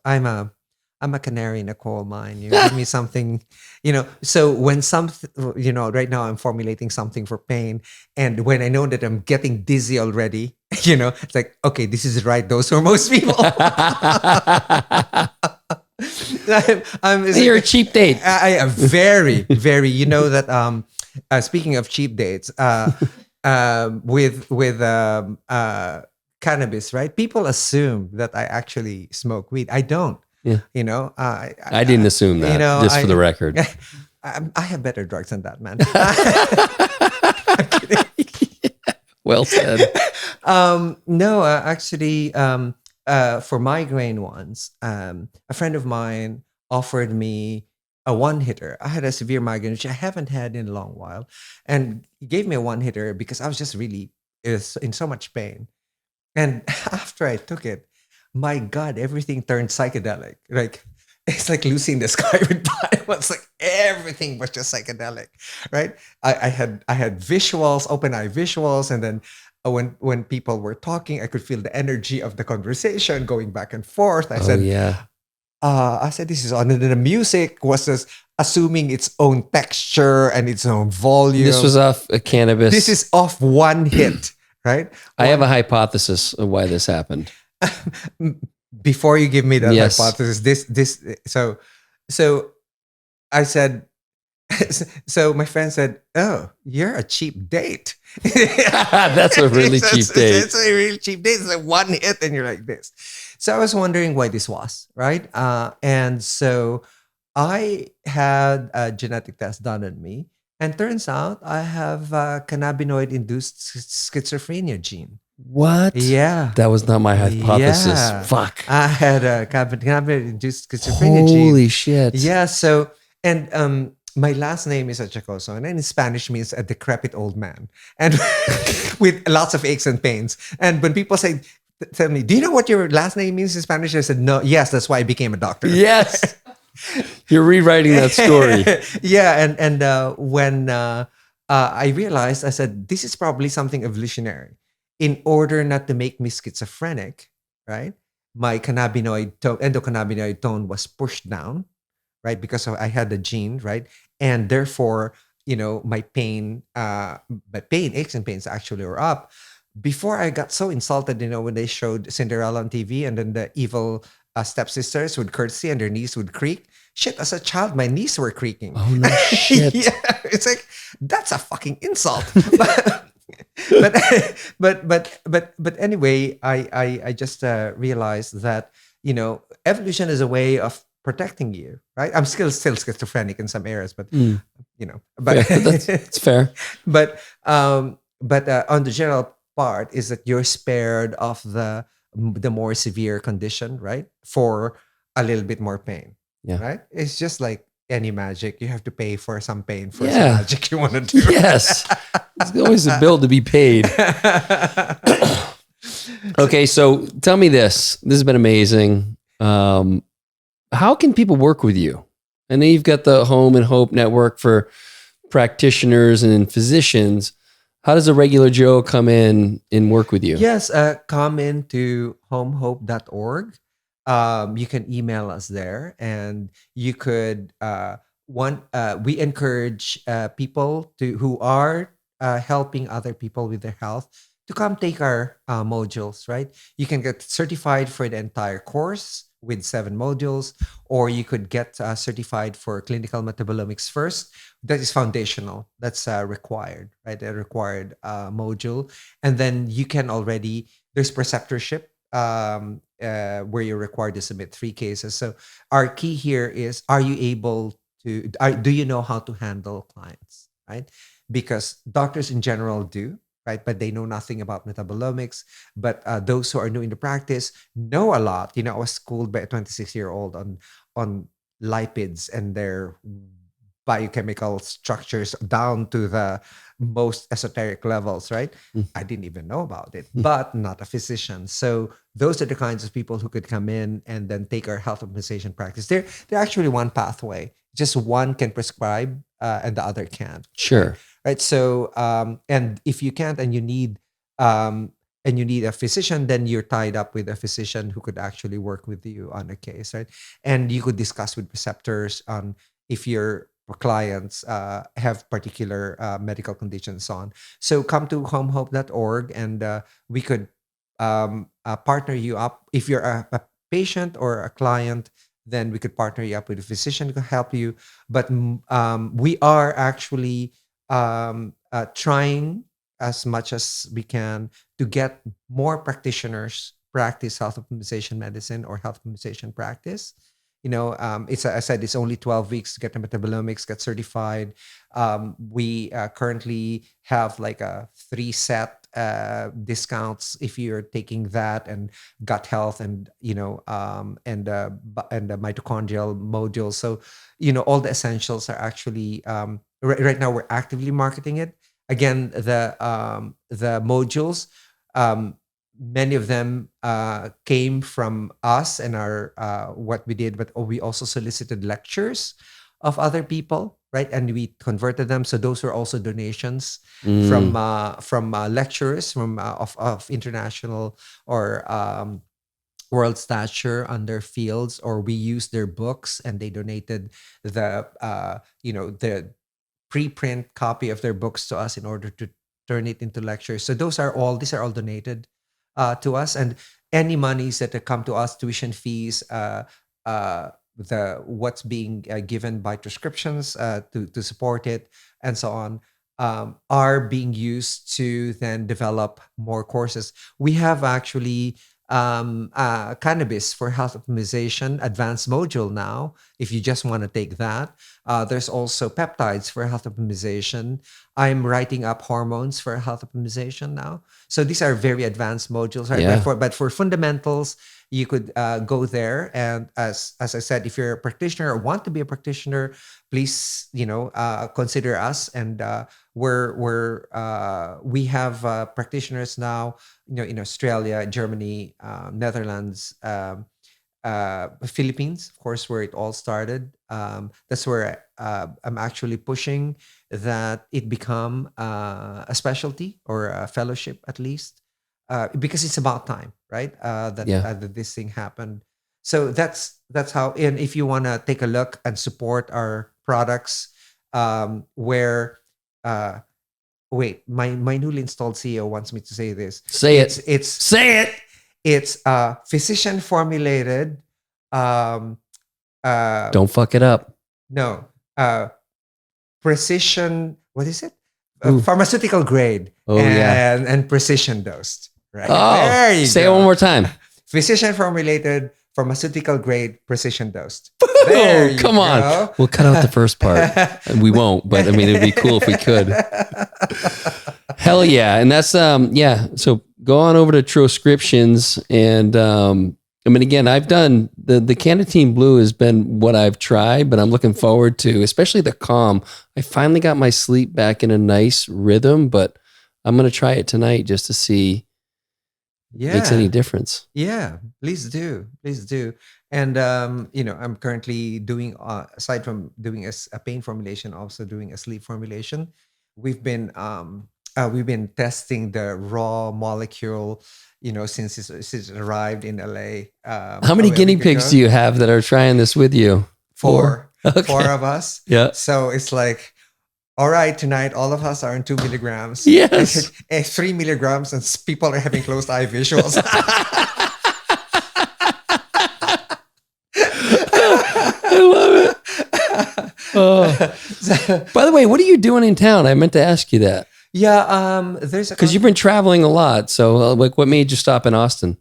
I'm a canary in a coal mine. You give me something, So when right now I'm formulating something for pain, and when I know that I'm getting dizzy already, it's like, okay, this is the right dose for most people. You're a cheap date. I am very, very. You know that. Speaking of cheap dates, with cannabis, right? People assume that I actually smoke weed. I don't. Yeah. I didn't assume that, just for the record. I have better drugs than that, man. Well said. No, actually, for migraine ones, a friend of mine offered me a one hitter. I had a severe migraine, which I haven't had in a long while, and he gave me a one hitter because I was just really in so much pain. And after I took it, my God, everything turned psychedelic. Like, it's like Lucy in the Sky with Diamonds. Like, everything was just psychedelic, right? I had visuals, open eye visuals, and then when people were talking, I could feel the energy of the conversation going back and forth. Yeah. I said, this is on. And then the music was just assuming its own texture and its own volume. This was off a cannabis. This is off one hit, right? I have a hypothesis of why this happened. Before you give me that Yes. hypothesis, so I said, so my friend said, "Oh, you're a cheap date." That's a really cheap date. It's a really cheap date. It's like one hit, and you're like this. So I was wondering why this was, right? And so I had a genetic test done on me, and turns out I have cannabinoid-induced schizophrenia gene. What? Yeah. That was not my hypothesis. Yeah. Fuck. I had a cannabinoid-induced schizophrenia gene. Holy shit. Yeah. So, and my last name is Achacoso, and in Spanish means a decrepit old man, and with lots of aches and pains. And when people tell me, "Do you know what your last name means in Spanish?" I said, "No." Yes, that's why I became a doctor. Yes. You're rewriting that story. Yeah, and when I realized, I said, this is probably something evolutionary. In order not to make me schizophrenic, right? My endocannabinoid tone was pushed down, right? Because I had the gene, right? And therefore, my pain, aches and pains actually were up. Before I got so insulted, when they showed Cinderella on TV and then the evil stepsisters would curtsy and their knees would creak. Shit, as a child, my knees were creaking. Oh no shit. Yeah, it's like that's a fucking insult. but but anyway, I just realized that evolution is a way of protecting you, right? I'm still schizophrenic in some areas, but Mm, but fair. That's fair. but on the general part is that you're spared of the more severe condition, right? For a little bit more pain, Yeah. right? It's just like any magic. You have to pay for some pain for some Yeah. magic you want to do. Yes. There's always a bill to be paid. Okay, so tell me this. This has been amazing. How can people work with you? I know you've got the Home and Hope Network for practitioners and physicians. How does a regular Joe come in and work with you? Yes, come into homehope.org. You can email us there, and you could we encourage people who are helping other people with their health to come take our modules. Right, you can get certified for the entire course with 7 modules, or you could get certified for clinical metabolomics first. That is foundational. That's required, right? A required module, and then you can already there's preceptorship where you're required to submit 3 cases. So our key here is: are you able to? Do you know how to handle clients, right? Because doctors in general do, right? But they know nothing about metabolomics. But those who are new in the practice know a lot. I was schooled by a 26-year-old on lipids and their biochemical structures down to the most esoteric levels, right? Mm. I didn't even know about it, but not a physician. So those are the kinds of people who could come in and then take our health optimization practice. They're actually one pathway. Just one can prescribe and the other can't. Sure. Right. So and if you can't um, and you need a physician, then you're tied up with a physician who could actually work with you on a case, right? And you could discuss with preceptors on if your clients have particular medical conditions on. So come to homehope.org and we could partner you up. If you're a patient or a client, then we could partner you up with a physician to help you. But we are actually trying as much as we can to get more practitioners practice health optimization medicine or health optimization practice. It's I said it's only 12 weeks to get the metabolomics, get certified. We currently have like a 3 set discounts if you're taking that and gut health and and the mitochondrial module. So all the essentials are actually right now we're actively marketing it. Again, the modules, um, many of them came from us and our what we did, but we also solicited lectures of other people, right? And we converted them. So those were also donations Mm. from lecturers from of international or world stature on their fields, or we used their books and they donated the preprint copy of their books to us in order to turn it into lectures. So these are all donated to us, and any monies that come to us, tuition fees, the what's being given by prescriptions to support it, and so on, are being used to then develop more courses. We have actually cannabis for health optimization advanced module now if you just want to take that. There's also peptides for health optimization. I'm writing up hormones for health optimization now. So these are very advanced modules, right? Yeah. But for fundamentals, you could go there. And as I said, if you're a practitioner or want to be a practitioner, please consider us. And we have practitioners now, in Australia, Germany, Netherlands, Philippines, of course, where it all started. That's where I'm actually pushing that it become a specialty or a fellowship at least, because it's about time, right? Yeah. That this thing happened. So that's how. And if you want to take a look and support our products, where wait, my newly installed CEO wants me to say this. Say It's it. it's Say it. it's physician formulated. Um, Don't fuck it up. no, precision. What is it? Ooh. Pharmaceutical grade. Oh, yeah. And precision dosed. Right. Oh, there you say go. it one more time. Physician formulated, pharmaceutical grade, precision dosed. Oh, come on. We'll cut out the first part. And we won't, but I mean, it'd be cool if we could. Hell yeah. And that's, yeah. So go on over to Troscriptions. And, I mean, again, I've done the Canatine Blue has been what I've tried, but I'm looking forward to, especially the Calm. I finally got my sleep back in a nice rhythm, but I'm going to try it tonight just to see if it makes any difference. Yeah, please do. Please do. And, I'm currently doing, aside from doing a pain formulation, also doing a sleep formulation. We've been testing the raw molecule, since it arrived in LA. How many guinea pigs do you have that are trying this with you? 4. Okay. 4 of us. Yeah. So it's like, all right, tonight all of us are in 2 milligrams. Yes. 3 milligrams, and people are having closed eye visuals. I love it. Oh. By the way, what are you doing in town? I meant to ask you that. Yeah, because you've been traveling a lot. So, like, what made you stop in Austin?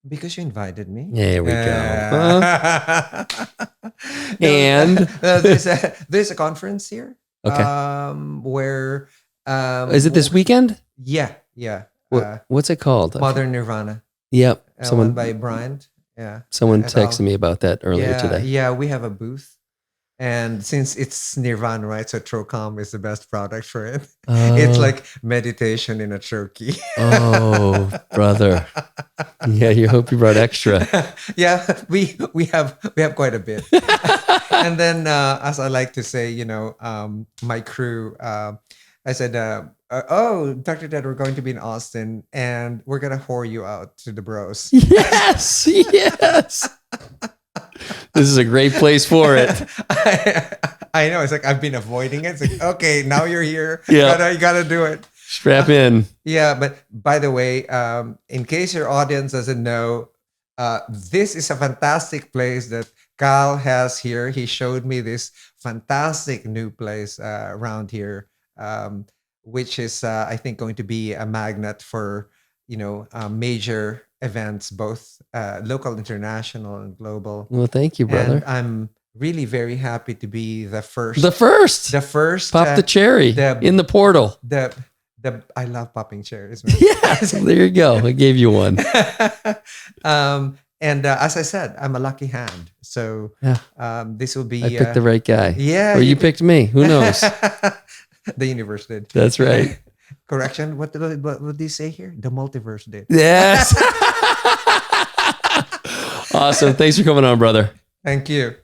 Because you invited me. There we go. And there's a conference here. Okay. Where is it this weekend? Yeah. What's it called? Modern Nirvana. Yep. Someone by Bryant. Yeah. Someone texted me about that earlier today. Yeah, we have a booth. And since it's Nirvana, right? So Trocom is the best product for it. It's like meditation in a turkey. Oh, brother. Yeah, you hope you brought extra. Yeah, we have quite a bit. And then, as I like to say, my crew, I said, Dr. Ted, we're going to be in Austin and we're going to whore you out to the bros. Yes, yes. This is a great place for it. I know. It's like, I've been avoiding it. It's like, okay, now you're here. Yeah. You gotta do it. Strap in. Yeah. But by the way, in case your audience doesn't know, this is a fantastic place that Kyle has here. He showed me this fantastic new place around here, which is, I think, going to be a magnet for, major events, both local, international, and global. Well, thank you, brother. And I'm really very happy to be the first. Pop the cherry in the portal. I love popping cherries, man. Yes, there you go. I gave you one. And as I said, I'm a lucky hand. So this will be. I picked the right guy. Yeah. Or you picked me. Who knows? The universe did. That's right. Correction. What do you say here? The multiverse did. Yes. Awesome. Thanks for coming on, brother. Thank you.